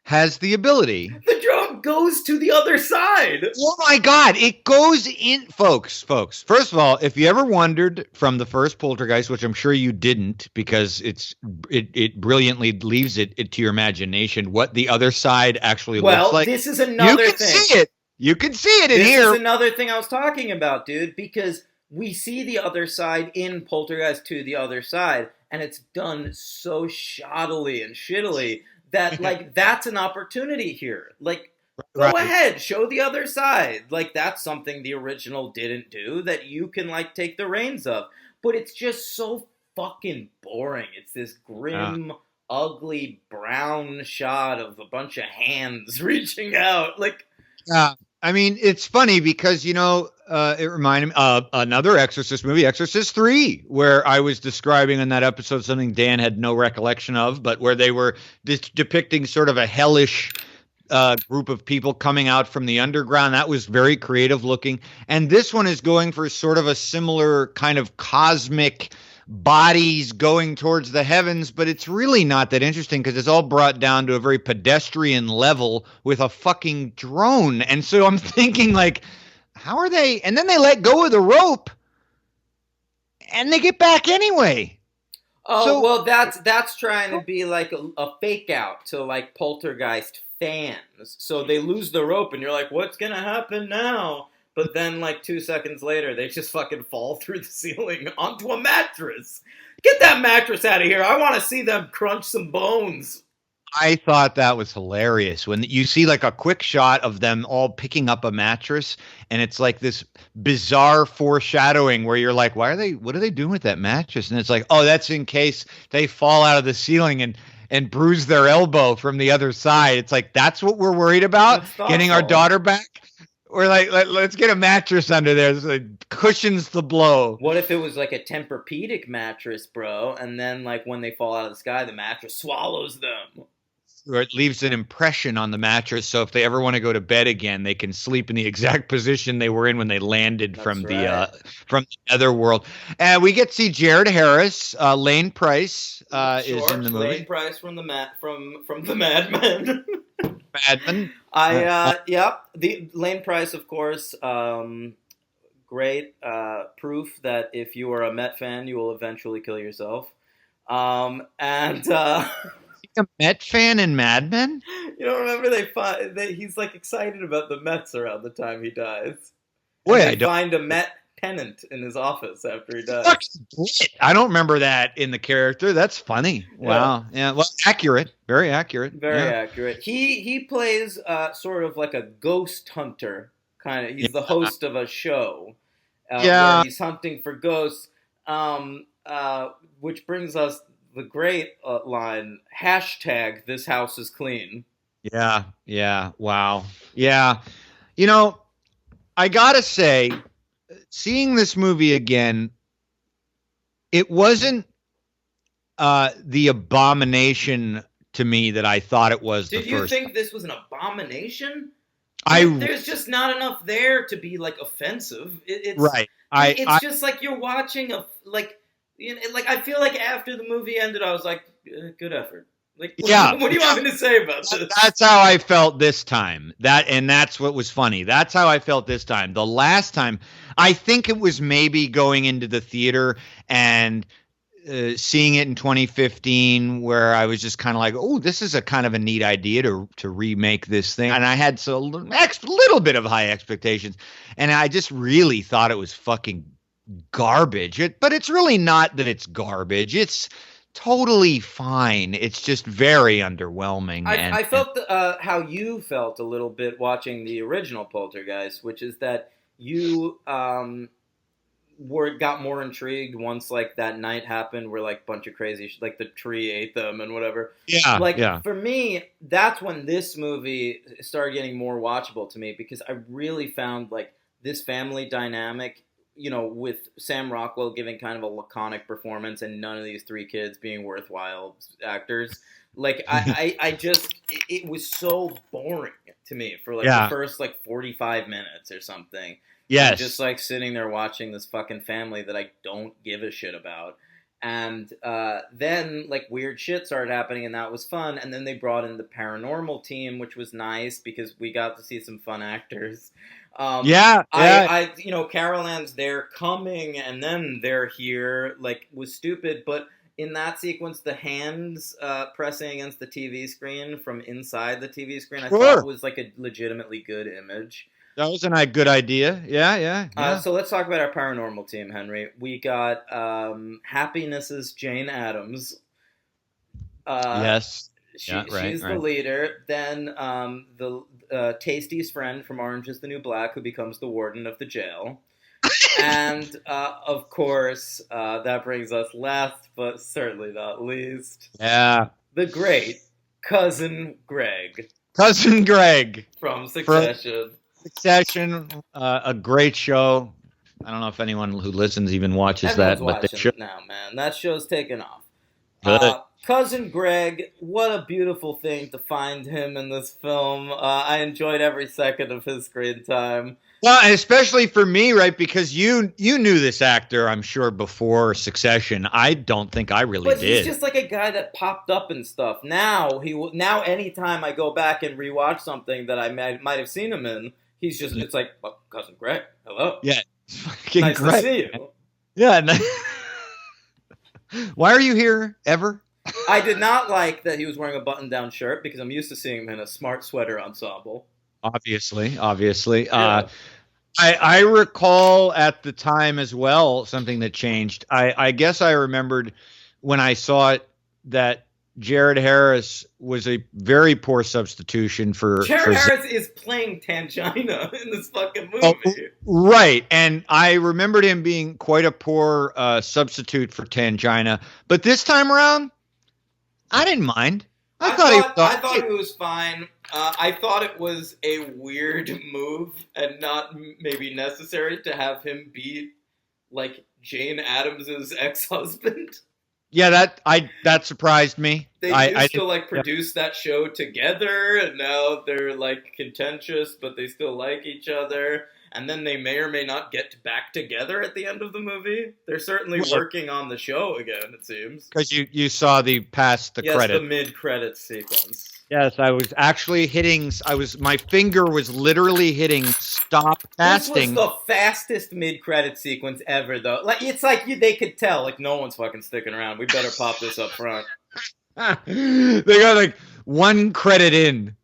has the ability. The drone goes to the other side. Oh my God. It goes in, folks. First of all, if you ever wondered from the first Poltergeist, which I'm sure you didn't because it brilliantly leaves it to your imagination, what the other side actually looks like. This is another thing. See it. You can see it in here. This is another thing I was talking about, dude, because we see the other side in Poltergeist 2, The Other Side, and it's done so shoddily and shittily that that's an opportunity here. Go ahead, show the other side. That's something the original didn't do that you can take the reins of. But it's just so fucking boring. It's this grim, ugly brown shot of a bunch of hands reaching out. Yeah. I mean, it's funny because, it reminded me of another Exorcist movie, Exorcist III, where I was describing in that episode something Dan had no recollection of, but where they were depicting sort of a hellish group of people coming out from the underground. That was very creative looking. And this one is going for sort of a similar kind of cosmic bodies going towards the heavens, but it's really not that interesting because it's all brought down to a very pedestrian level with a fucking drone. And so I'm thinking how are they? And then they let go of the rope and they get back anyway. Oh, that's trying to be a fake out to Poltergeist fans. So they lose the rope and you're like, what's going to happen now? But then, 2 seconds later, they just fucking fall through the ceiling onto a mattress. Get that mattress out of here. I want to see them crunch some bones. I thought that was hilarious when you see a quick shot of them all picking up a mattress and it's this bizarre foreshadowing where you're like, what are they doing with that mattress? And it's oh, that's in case they fall out of the ceiling and bruise their elbow from the other side. It's that's what we're worried about, getting our daughter back. We're let's get a mattress under there so cushions the blow. What if it was a Tempur-Pedic mattress, bro? And then when they fall out of the sky, the mattress swallows them. Or it leaves an impression on the mattress, so if they ever want to go to bed again, they can sleep in the exact position they were in when they landed from the otherworld. And we get to see Jared Harris, Lane Price is in the movie. Lane Price from the Mad Men. Madman. The Lane Price, of course, great proof that if you are a Met fan, you will eventually kill yourself. A Met fan in Mad Men? You don't remember he's excited about the Mets around the time he dies. Wait, I don't find a Met tenant in his office after he dies. Fucking shit. I don't remember that in the character. That's funny. Wow. Yeah. Well, accurate. Very accurate. Very yeah. accurate. He plays sort of like a ghost hunter kind of. He's the host of a show where he's hunting for ghosts. Which brings us the great line, hashtag this house is clean. Yeah. Yeah. Wow. Yeah. You know, I gotta say, seeing this movie again, it wasn't the abomination to me that I thought it was. Did you think this was an abomination? There's there's just not enough there to be like offensive. It's right. It's just like you're watching I feel like after the movie ended, I was like, good effort. Like, yeah. What do you want me to say about this? That's how I felt this time. That's what was funny. That's how I felt this time. The last time, I think it was maybe going into the theater and seeing it in 2015, where I was just kind of like, oh, this is a kind of a neat idea to remake this thing. And I had a little bit of high expectations. And I just really thought it was fucking garbage. But it's really not that it's garbage. It's totally fine. It's just very underwhelming. I felt how you felt a little bit watching the original Poltergeist, which is that you got more intrigued once like that night happened where like a bunch of crazy like the tree ate them and whatever. For me, that's when this movie started getting more watchable to me, because I really found like this family dynamic, with Sam Rockwell giving kind of a laconic performance and none of these three kids being worthwhile actors. Like I just it was so boring to me for like the first like 45 minutes or something. Yes. I'm just like sitting there watching this fucking family that I don't give a shit about. And then like weird shit started happening and that was fun. And then they brought in the paranormal team, which was nice because we got to see some fun actors. Carol Ann's They're Coming and then They're Here like was stupid. But in that sequence, the hands pressing against the TV screen from inside the TV screen, I thought was like a legitimately good image. That was a good idea. Yeah. So let's talk about our paranormal team, Henry. We got Happiness's Jane Addams. Yes. She's the leader. Then the Tasty's friend from Orange is the New Black, who becomes the warden of the jail. And, of course, that brings us last, but certainly not least. Yeah. The great Cousin Greg. Cousin Greg. From Succession. Succession, a great show. I don't know if anyone who listens even watches Everyone's that, but they should. Now, man, that show's taken off. Cousin Greg, what a beautiful thing to find him in this film. I enjoyed every second of his screen time. Well, and especially for me, right? Because you knew this actor, I'm sure, before Succession. I don't think I really did. But he's just like a guy that popped up and stuff. Now anytime I go back and rewatch something that I might have seen him in, it's like, Cousin Greg, hello. Yeah. Nice to see you. Yeah. Why are you here, ever? I did not like that he was wearing a button-down shirt because I'm used to seeing him in a smart sweater ensemble. Obviously. Yeah. I recall at the time as well something that changed. I guess I remembered when I saw it that Jared Harris was a very poor substitution for... Harris is playing Tangina in this fucking movie. Oh, right. And I remembered him being quite a poor substitute for Tangina. But this time around, I didn't mind. I thought he was fine. I thought it was a weird move and not maybe necessary to have him be like Jane Addams' ex-husband. Yeah, that surprised me. They used to produce that show together, and now they're like contentious, but they still like each other. And then they may or may not get back together at the end of the movie. They're certainly working on the show again, it seems. Because you saw the credits. Yes, the mid-credits sequence. Yes, I was actually my finger was literally hitting stop casting. This was the fastest mid-credit sequence ever, though. They could tell, like, no one's fucking sticking around. We better pop this up front. They got like one credit in.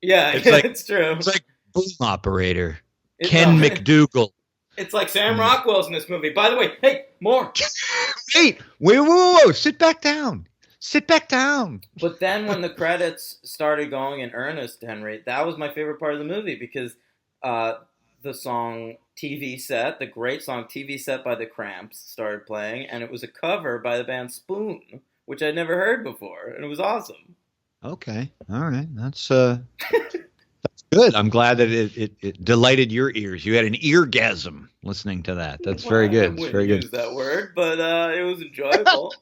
Yeah, it's true. It's like boom operator. Ken McDougal. It's like Sam Rockwell's in this movie. By the way, hey, more. Wait, sit back down. Sit back down. But then when the credits started going in earnest, Henry, that was my favorite part of the movie because the song TV Set, the great song TV Set by the Cramps, started playing, and it was a cover by the band Spoon, which I'd never heard before, and it was awesome. Okay, all right, that's good. I'm glad that it delighted your ears. You had an eargasm listening to that. That's very good. I It's very good. use that word, but it was enjoyable.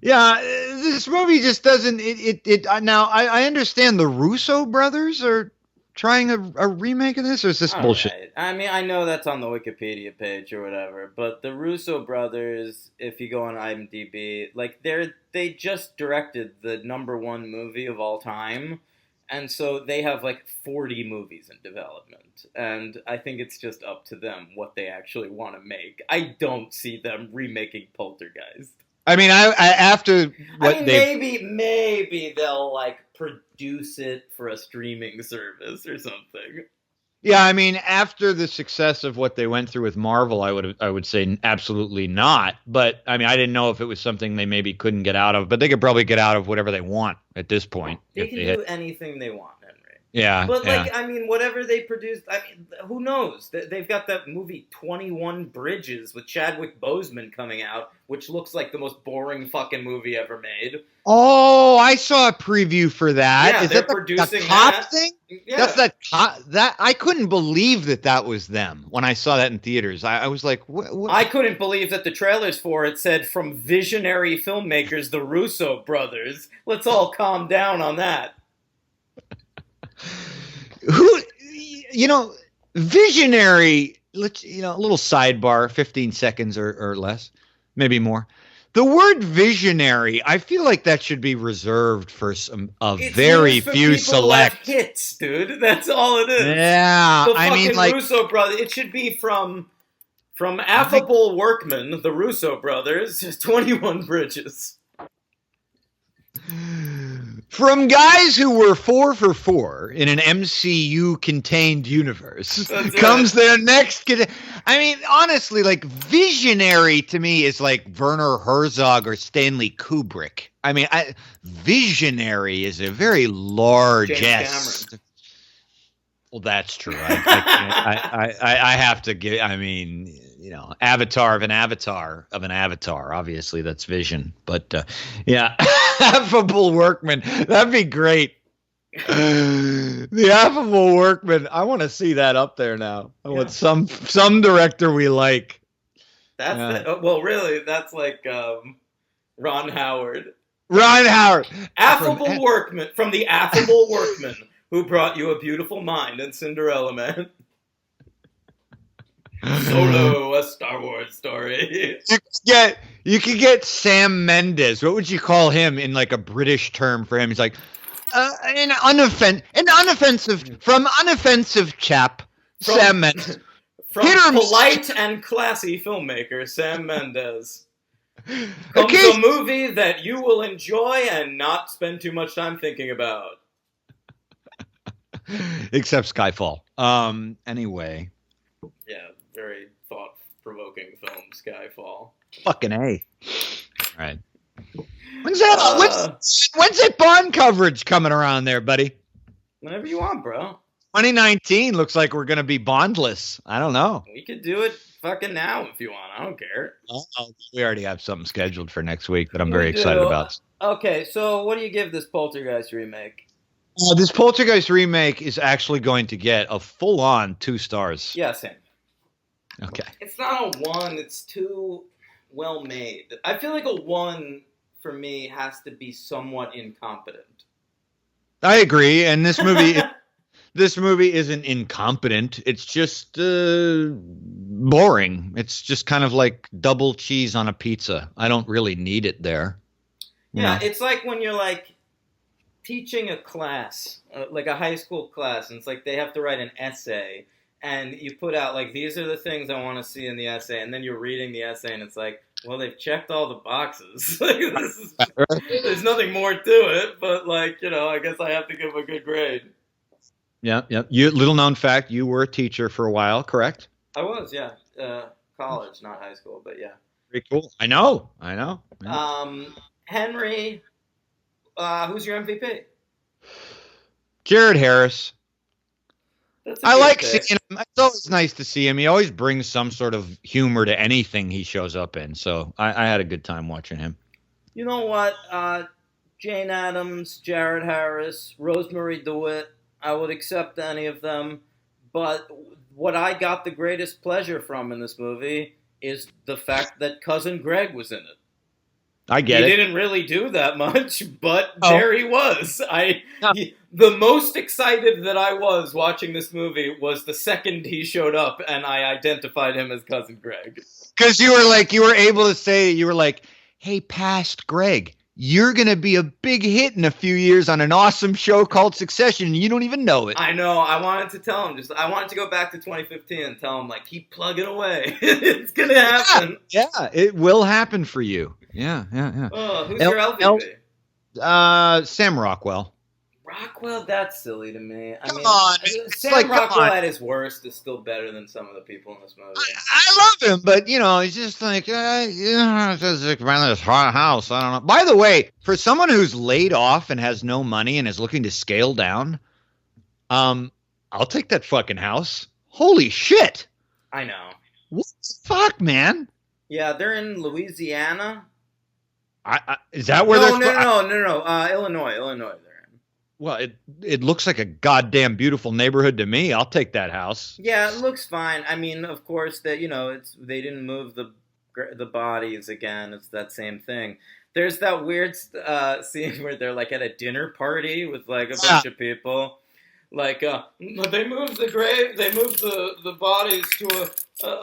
Yeah, this movie just doesn't. Now I understand the Russo brothers are trying a remake of this, or is this bullshit? Right. I mean, I know that's on the Wikipedia page or whatever, but the Russo brothers, if you go on IMDb, like they just directed the #1 movie of all time, and so they have like 40 movies in development, and I think it's just up to them what they actually want to make. I don't see them remaking Poltergeist. I mean, after what maybe they'll like produce it for a streaming service or something. Yeah, I mean, after the success of what they went through with Marvel, I would say absolutely not. But I mean, I didn't know if it was something they maybe couldn't get out of, but they could probably get out of whatever they want at this point. They can do anything they want, Henry. Yeah, but like, I mean, whatever they produce, I mean, who knows? They've got that movie 21 Bridges with Chadwick Boseman coming out, which looks like the most boring fucking movie ever made. Oh, I saw a preview for that. Yeah, is they're that producing the cop that thing? Yeah. That's that I couldn't believe that was them when I saw that in theaters. I was like, what? I couldn't believe that the trailers for it said from visionary filmmakers, the Russo brothers. Let's all calm down on that. Who, visionary, a little sidebar, 15 seconds or less, maybe more. The word visionary, I feel like that should be reserved for very few select hits, dude. That's all it is. Yeah, I mean, like Russo brothers. It should be from affable workmen, the Russo brothers, 21 Bridges. From guys who were 4 for 4 in an MCU contained universe comes their next. I mean, honestly, like visionary to me is like Werner Herzog or Stanley Kubrick. I mean, visionary is a very large S. Well, that's true. I have to give. I mean, avatar of an avatar of an avatar. Obviously, that's vision. But yeah, affable workman. That'd be great. The affable workman. I want to see that up there now. I want some director we like. That's well, really, that's like Ron Howard. Ron Howard, affable workman from the affable workman. Who brought you a beautiful mind and Cinderella Man? Solo, a Star Wars story. You could get Sam Mendes. What would you call him in like a British term for him? He's like an unoffensive chap. Sam Mendes. From polite and classy filmmaker Sam Mendes. Comes a movie that you will enjoy and not spend too much time thinking about. Except Skyfall. Anyway. Yeah, very thought-provoking film, Skyfall. Fucking A. All right. When's that Bond coverage coming around there, buddy? Whenever you want, bro. 2019 looks like we're going to be Bondless. I don't know. We could do it fucking now if you want. I don't care. We already have something scheduled for next week that I'm very excited about. Okay, so what do you give this Poltergeist remake? This Poltergeist remake is actually going to get a full-on 2 stars. Yeah, same. Okay. It's not a 1. It's too well made. I feel like a 1 for me has to be somewhat incompetent. I agree, and this movie, this movie isn't incompetent. It's just boring. It's just kind of like double cheese on a pizza. I don't really need it there. Yeah, it's like when you're like teaching a class, like a high school class, and it's like they have to write an essay, and you put out, like, these are the things I want to see in the essay, and then you're reading the essay, and it's like, well, they've checked all the boxes. There's nothing more to it, but, like, I guess I have to give a good grade. Yeah, yeah. You little known fact, you were a teacher for a while, correct? I was, yeah. College, not high school, but yeah. Very cool. I know. Yeah. Henry, who's your MVP? Jared Harris. That's a I good like pick. seeing him. It's always nice to see him. He always brings some sort of humor to anything he shows up in. So I had a good time watching him. You know what? Jane Addams, Jared Harris, Rosemary DeWitt. I would accept any of them. But what I got the greatest pleasure from in this movie is the fact that Cousin Greg was in it. I get He it. didn't really do that much, but Oh. there he was. The most excited that I was watching this movie was the second he showed up, and I identified him as Cousin Greg. Because you were able to say, you were like, hey, past Greg, you're going to be a big hit in a few years on an awesome show called Succession, and you don't even know it. I know. I wanted to tell him. I wanted to go back to 2015 and tell him, like, keep plugging away. It's going to happen. Yeah, it will happen for you. Yeah. Who's your LVP? Sam Rockwell. Rockwell, that's silly to me. Come on. Sam Rockwell at his worst is still better than some of the people in this movie. I love him, but, he's just like, it's like around this hot house. I don't know. By the way, for someone who's laid off and has no money and is looking to scale down, I'll take that fucking house. Holy shit. I know. What the fuck, man? Yeah, they're in Louisiana. Is that where No. Illinois. They're in. Well, it looks like a goddamn beautiful neighborhood to me. I'll take that house. Yeah, it looks fine. I mean, of course, that they didn't move the bodies again. It's that same thing. There's that weird scene where they're like at a dinner party with like a bunch of people. Like they moved the bodies to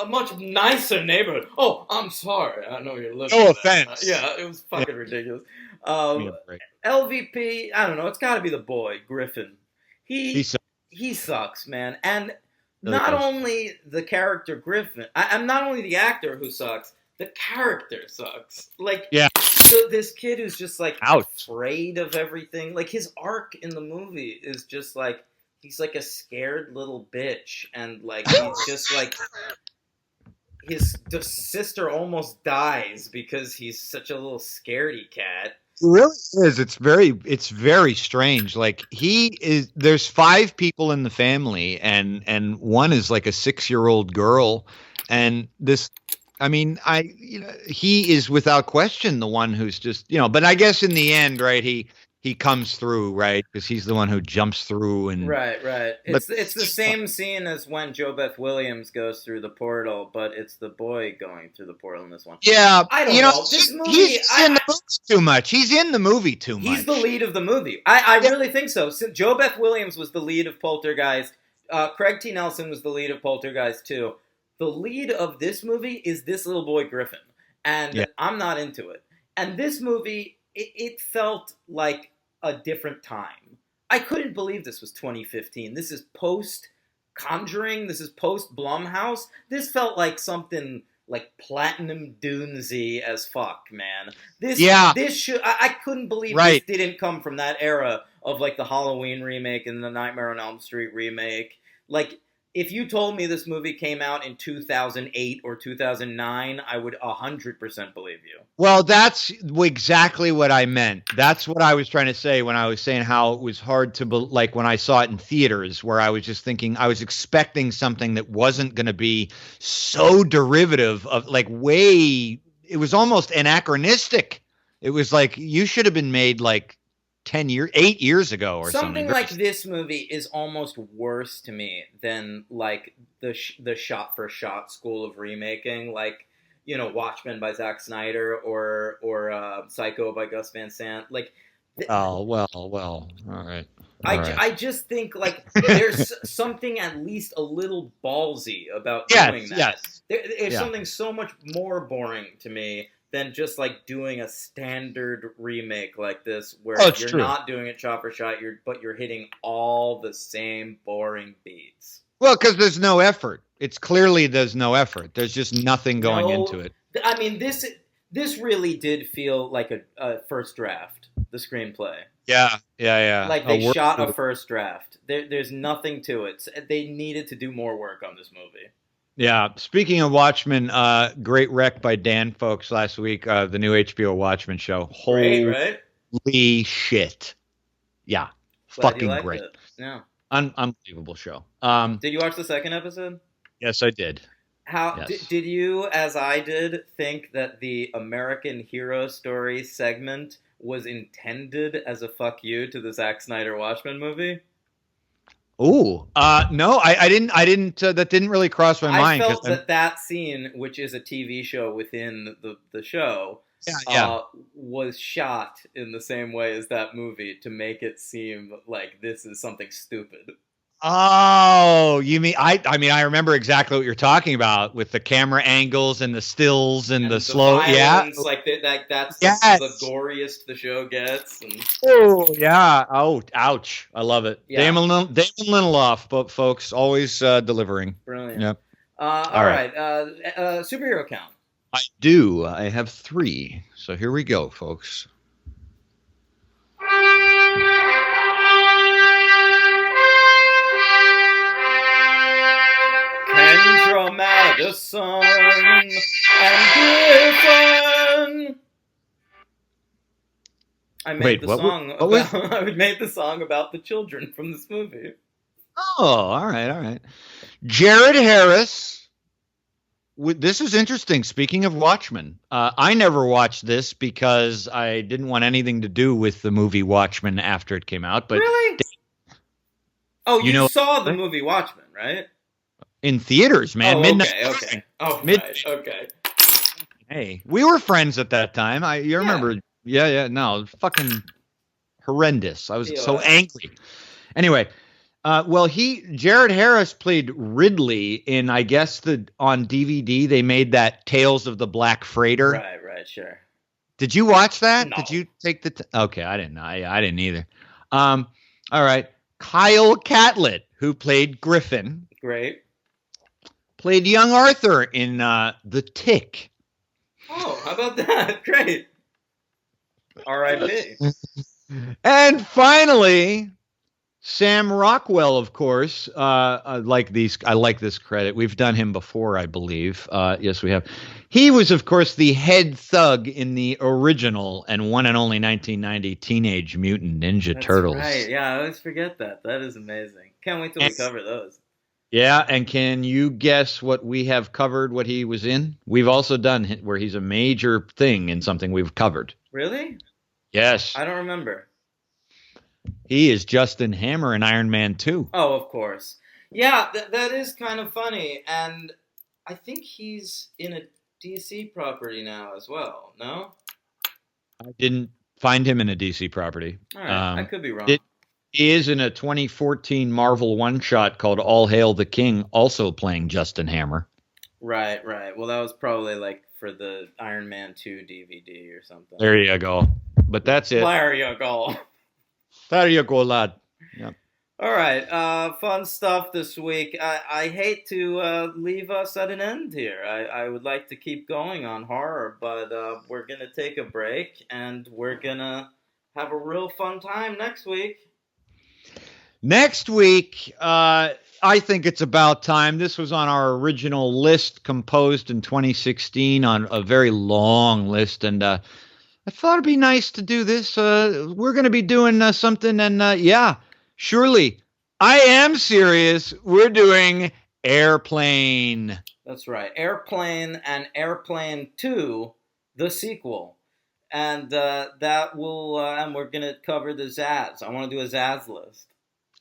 a much nicer neighborhood. Oh, I'm sorry. I know you're living. No offense. Yeah, it was fucking ridiculous. LVP, I don't know. It's got to be the boy Griffin. He sucks, man. And not only the character Griffin, I'm not only the actor who sucks. The character sucks. Like, this kid who's just like afraid of everything. Like his arc in the movie is just like he's like a scared little bitch, and like he's just like the sister almost dies because he's such a little scaredy cat. It really is. It's very strange. Like there's 5 people in the family, and one is like a 6-year-old girl, and this. I mean, he is without question the one who's just, but I guess in the end, right, he comes through, right, because he's the one who jumps through. And right. It's the same scene as when JoBeth Williams goes through the portal, but it's the boy going through the portal in this one. Yeah, I don't know. This movie, he's in the movie too much. He's in the movie too much. He's the lead of the movie. I really think so. Since JoBeth Williams was the lead of Poltergeist, Craig T. Nelson was the lead of Poltergeist 2. The lead of this movie is this little boy Griffin, and I'm not into it. And this movie, it felt like a different time. I couldn't believe this was 2015. This is post Conjuring. This is post Blumhouse. This felt like something like Platinum Dunesy as fuck, man. I couldn't believe this didn't come from that era of like the Halloween remake and the Nightmare on Elm Street remake. Like, if you told me this movie came out in 2008 or 2009, I would 100% believe you. Well, that's exactly what I meant. That's what I was trying to say when I was saying how it was hard to, like, when I saw it in theaters, where I was just thinking, I was expecting something that wasn't going to be so derivative of, like, it was almost anachronistic. It was like, you should have been made, like, 8 years ago or something. Something like this movie is almost worse to me than like the shot for shot school of remaking, like, Watchmen by Zack Snyder or Psycho by Gus Van Sant. Like, well, all right. I just think like there's something at least a little ballsy about doing that. Yes. There's something so much more boring to me than just like doing a standard remake like this, where you're not doing it shot for shot, but you're hitting all the same boring beats. Well, because there's no effort. It's clearly there's no effort. There's just nothing going into it. I mean, this really did feel like a first draft. the screenplay. Yeah. Like they shot a first draft. There's nothing to it. They needed to do more work on this movie. Yeah. Speaking of Watchmen, great rec by Dan Folks last week. The new HBO Watchmen show. Great, right? Holy shit! Yeah, Glad fucking you liked great. It. Yeah, unbelievable show. Did you watch the second episode? Yes, I did. Did you, as I did, think that the American Hero Story segment was intended as a fuck you to the Zack Snyder Watchmen movie? Ooh, no, I didn't. That didn't really cross my mind. I felt that scene, which is a TV show within the show, was shot in the same way as that movie to make it seem like this is something stupid. Oh, you mean I remember exactly what you're talking about with the camera angles and the stills and the slow violence, that's the goriest the show gets. Oh yeah. Oh, ouch. I love it. Yeah. Damon Lindelof, but folks always delivering. Brilliant. Yep. All right. Superhero count. I do. I have 3. So here we go, folks. Kendra Madison and Griffin. I made the song about the children from this movie. Oh, all right. Jared Harris. This is interesting. Speaking of Watchmen, I never watched this because I didn't want anything to do with the movie Watchmen after it came out. But really? Oh, you saw the movie Watchmen, right? In theaters, man. Midnight. Okay. Oh, midnight. Right. Okay. Hey, we were friends at that time. You remember? Yeah. No, fucking horrendous. I was so angry. Anyway, Jared Harris played Ridley in, I guess, on DVD they made that Tales of the Black Freighter. Right, sure. Did you watch that? No. Did you take okay, I didn't know. I didn't either. All right. Kyle Catlett, who played Griffin. Great. Played young Arthur in The Tick. Oh, how about that? Great. R.I.P. And finally, Sam Rockwell, of course. I like this credit. We've done him before, I believe. Yes, we have. He was, of course, the head thug in the original and one and only 1990 Teenage Mutant Ninja Turtles. Right. Yeah, I always forget that. That is amazing. Can't wait till we cover those. Yeah, and can you guess what we have covered, what he was in? We've also done where he's a major thing in something we've covered. Really? Yes. I don't remember. He is Justin Hammer in Iron Man 2. Oh, of course. Yeah, that is kind of funny. And I think he's in a DC property now as well, no? I didn't find him in a DC property. All right, I could be wrong. He is in a 2014 Marvel one-shot called All Hail the King, also playing Justin Hammer. Right. Well, that was probably like for the Iron Man 2 DVD or something. There you go. But that's it. There you go. There you go, lad. Yep. All right. Fun stuff this week. I hate to leave us at an end here. I would like to keep going on horror, but we're going to take a break, and we're going to have a real fun time next week. Next week, I think it's about time. This was on our original list composed in 2016 on a very long list, and I thought it'd be nice to do this. We're going to be doing something, and surely, I am serious. We're doing Airplane. That's right. Airplane and Airplane 2, the sequel. And that will, and we're going to cover the Zaz. I want to do a Zaz list.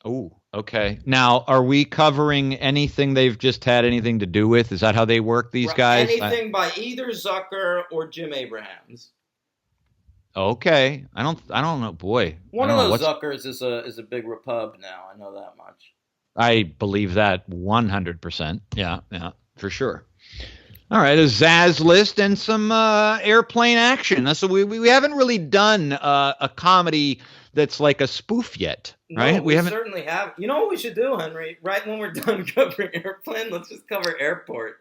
Oh, okay. Now, are we covering anything they've just had anything to do with? Is that how they work, these guys? Anything by either Zucker or Jim Abrahams. Okay. I don't know, boy. One of those Zuckers is a big repub now. I know that much. I believe that 100%. Yeah, for sure. All right, a Zaz list and some airplane action. So we haven't really done a comedy that's like a spoof yet, right? No, we certainly have. You know what we should do, Henry? Right when we're done covering Airplane, let's just cover Airport.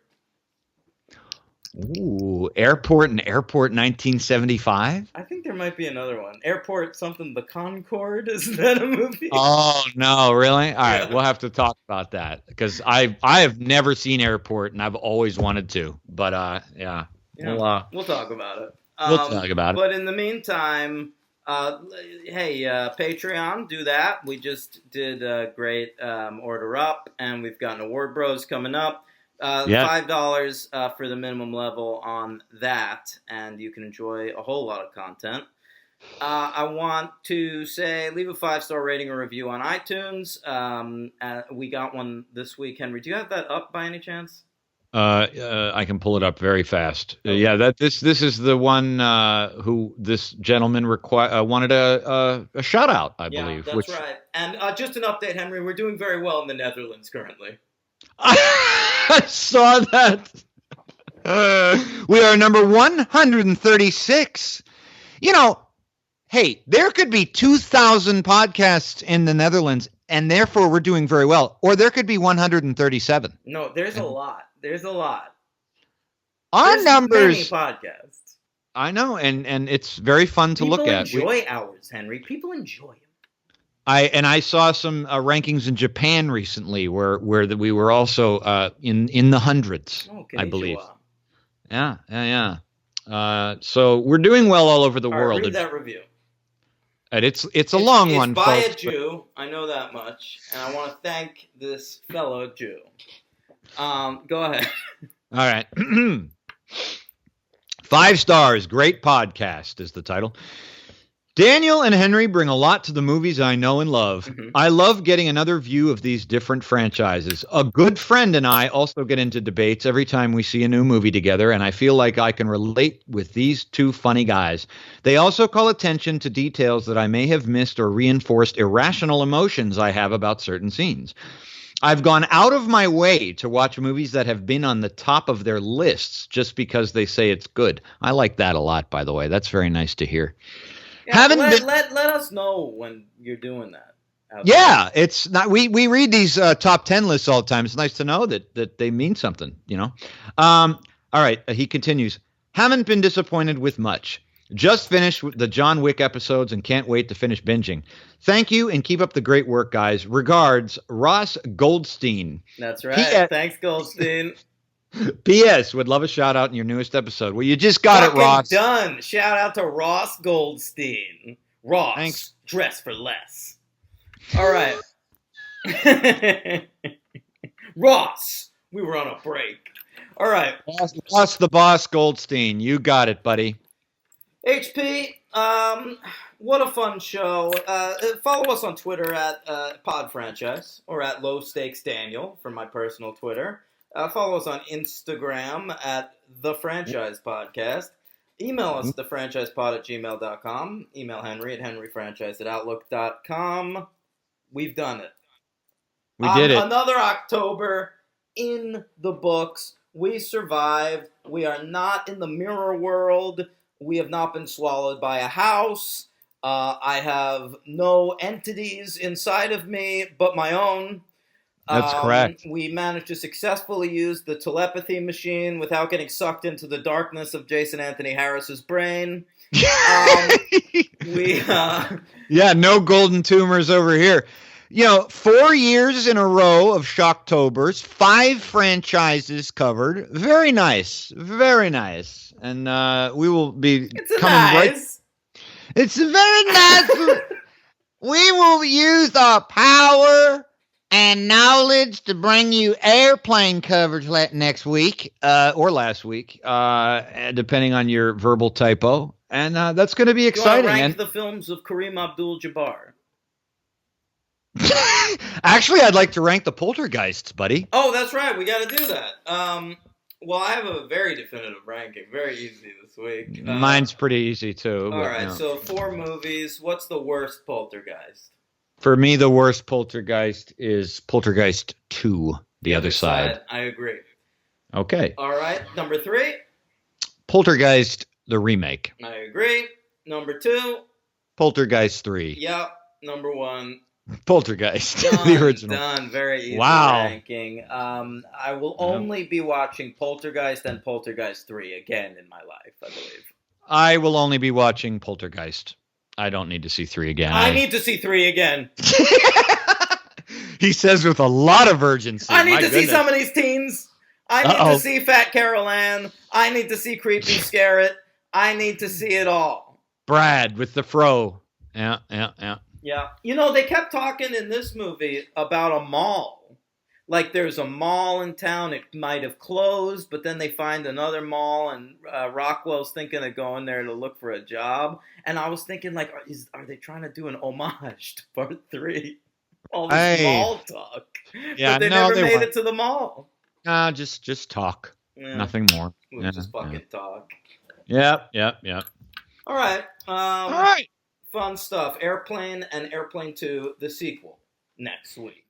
Ooh, Airport and Airport 1975. I think there might be another one. Airport something, the Concorde. Is that a movie? Oh no, really? All right, Yeah. we'll have to talk about that because I have never seen Airport and I've always wanted to. But yeah, We'll talk about it. we'll talk about it. But in the meantime, hey, Patreon, do that. We just did a great Order Up, and we've got an Award Bros coming up. Yeah. $5 for the minimum level on that, and you can enjoy a whole lot of content. I want to say, leave a 5-star rating or review on iTunes. We got one this week. Henry, do you have that up by any chance? I can pull it up very fast. Okay. Yeah, this is the one who this gentleman wanted a shout out, I believe. That's right. And just an update, Henry, we're doing very well in the Netherlands currently. I saw that. We are number 136. You know, hey, there could be 2,000 podcasts in the Netherlands, and therefore we're doing very well. Or there could be 137. No, there's a lot. There's a lot. Our numbers. Many podcasts. I know, and it's very fun to look at. People enjoy ours, Henry. People enjoy them. I saw some rankings in Japan recently where we were also in the hundreds, I believe. Yeah. So we're doing well all over the world. Read that review. And it's a long one. It's by folks, a Jew. I know that much, and I want to thank this fellow Jew. Go ahead. All right. 5 stars. Great podcast is the title. Daniel and Henry bring a lot to the movies I know and love. Mm-hmm. I love getting another view of these different franchises. A good friend and I also get into debates every time we see a new movie together, and I feel like I can relate with these two funny guys. They also call attention to details that I may have missed or reinforced irrational emotions I have about certain scenes. I've gone out of my way to watch movies that have been on the top of their lists just because they say it's good. I like that a lot, by the way. That's very nice to hear. Yeah, let us know when you're doing that. Yeah, it's not. We read these top 10 lists all the time. It's nice to know that they mean something, you know. All right, he continues. Haven't been disappointed with much. Just finished the John Wick episodes and can't wait to finish binging. Thank you and keep up the great work, guys. Regards, Ross Goldstein. That's right. Thanks, Goldstein. P.S. Would love a shout out in your newest episode. Well, you just got it, Ross. Done. Shout out to Ross Goldstein. Ross, thanks. Dress for less. All right. Ross, we were on a break. All right. Ross the Boss Goldstein. You got it, buddy. HP, what a fun show. Follow us on Twitter at Pod Franchise or at Low Stakes Daniel for my personal Twitter. Follow us on Instagram at The Franchise Podcast. Email us at thefranchisepod@gmail.com. Email Henry at henryfranchise@outlook.com. We've done it. We did it. Another October in the books. We survived. We are not in the mirror world. We have not been swallowed by a house. I have no entities inside of me but my own. That's correct. We managed to successfully use the telepathy machine without getting sucked into the darkness of Jason Anthony Harris's brain. Yeah, no golden tumors over here. You know, 4 years in a row of Shocktobers, 5 franchises covered. Very nice. Very nice. And we will be It's very nice. We will use our power and knowledge to bring you airplane coverage next week or last week, depending on your verbal typo. And that's going to be exciting. You want to rank the films of Kareem Abdul-Jabbar? Actually, I'd like to rank the Poltergeists, buddy. Oh, that's right. We got to do that. Well, I have a very definitive ranking. Very easy this week. Mine's pretty easy, too. All right, so 4 movies. What's the worst Poltergeist? For me, the worst Poltergeist is Poltergeist 2, The Other Side. I agree. Okay. All right, number 3? Poltergeist, the remake. I agree. Number 2? Poltergeist 3. Yep. Number 1? Poltergeist, Done, the original. done. Very easy Wow. ranking. I will only be watching Poltergeist and Poltergeist 3 again in my life, I believe. I will only be watching Poltergeist. I don't need to see 3 again. I need to see 3 again. He says with a lot of urgency. I need to see some of these teens. I need to see Fat Carol Ann. I need to see Creepy Scarrett. I need to see it all. Brad with the fro. Yeah. Yeah. You know, they kept talking in this movie about a mall. Like there's a mall in town. It might have closed, but then they find another mall, and Rockwell's thinking of going there to look for a job. And I was thinking, like, are they trying to do an homage to Part 3? All this mall talk. Yeah, but they never made it to the mall. Just talk. Yeah. Nothing more. We'll just fucking talk. Yep. All right. All right. Fun stuff. Airplane and Airplane 2, the sequel, next week.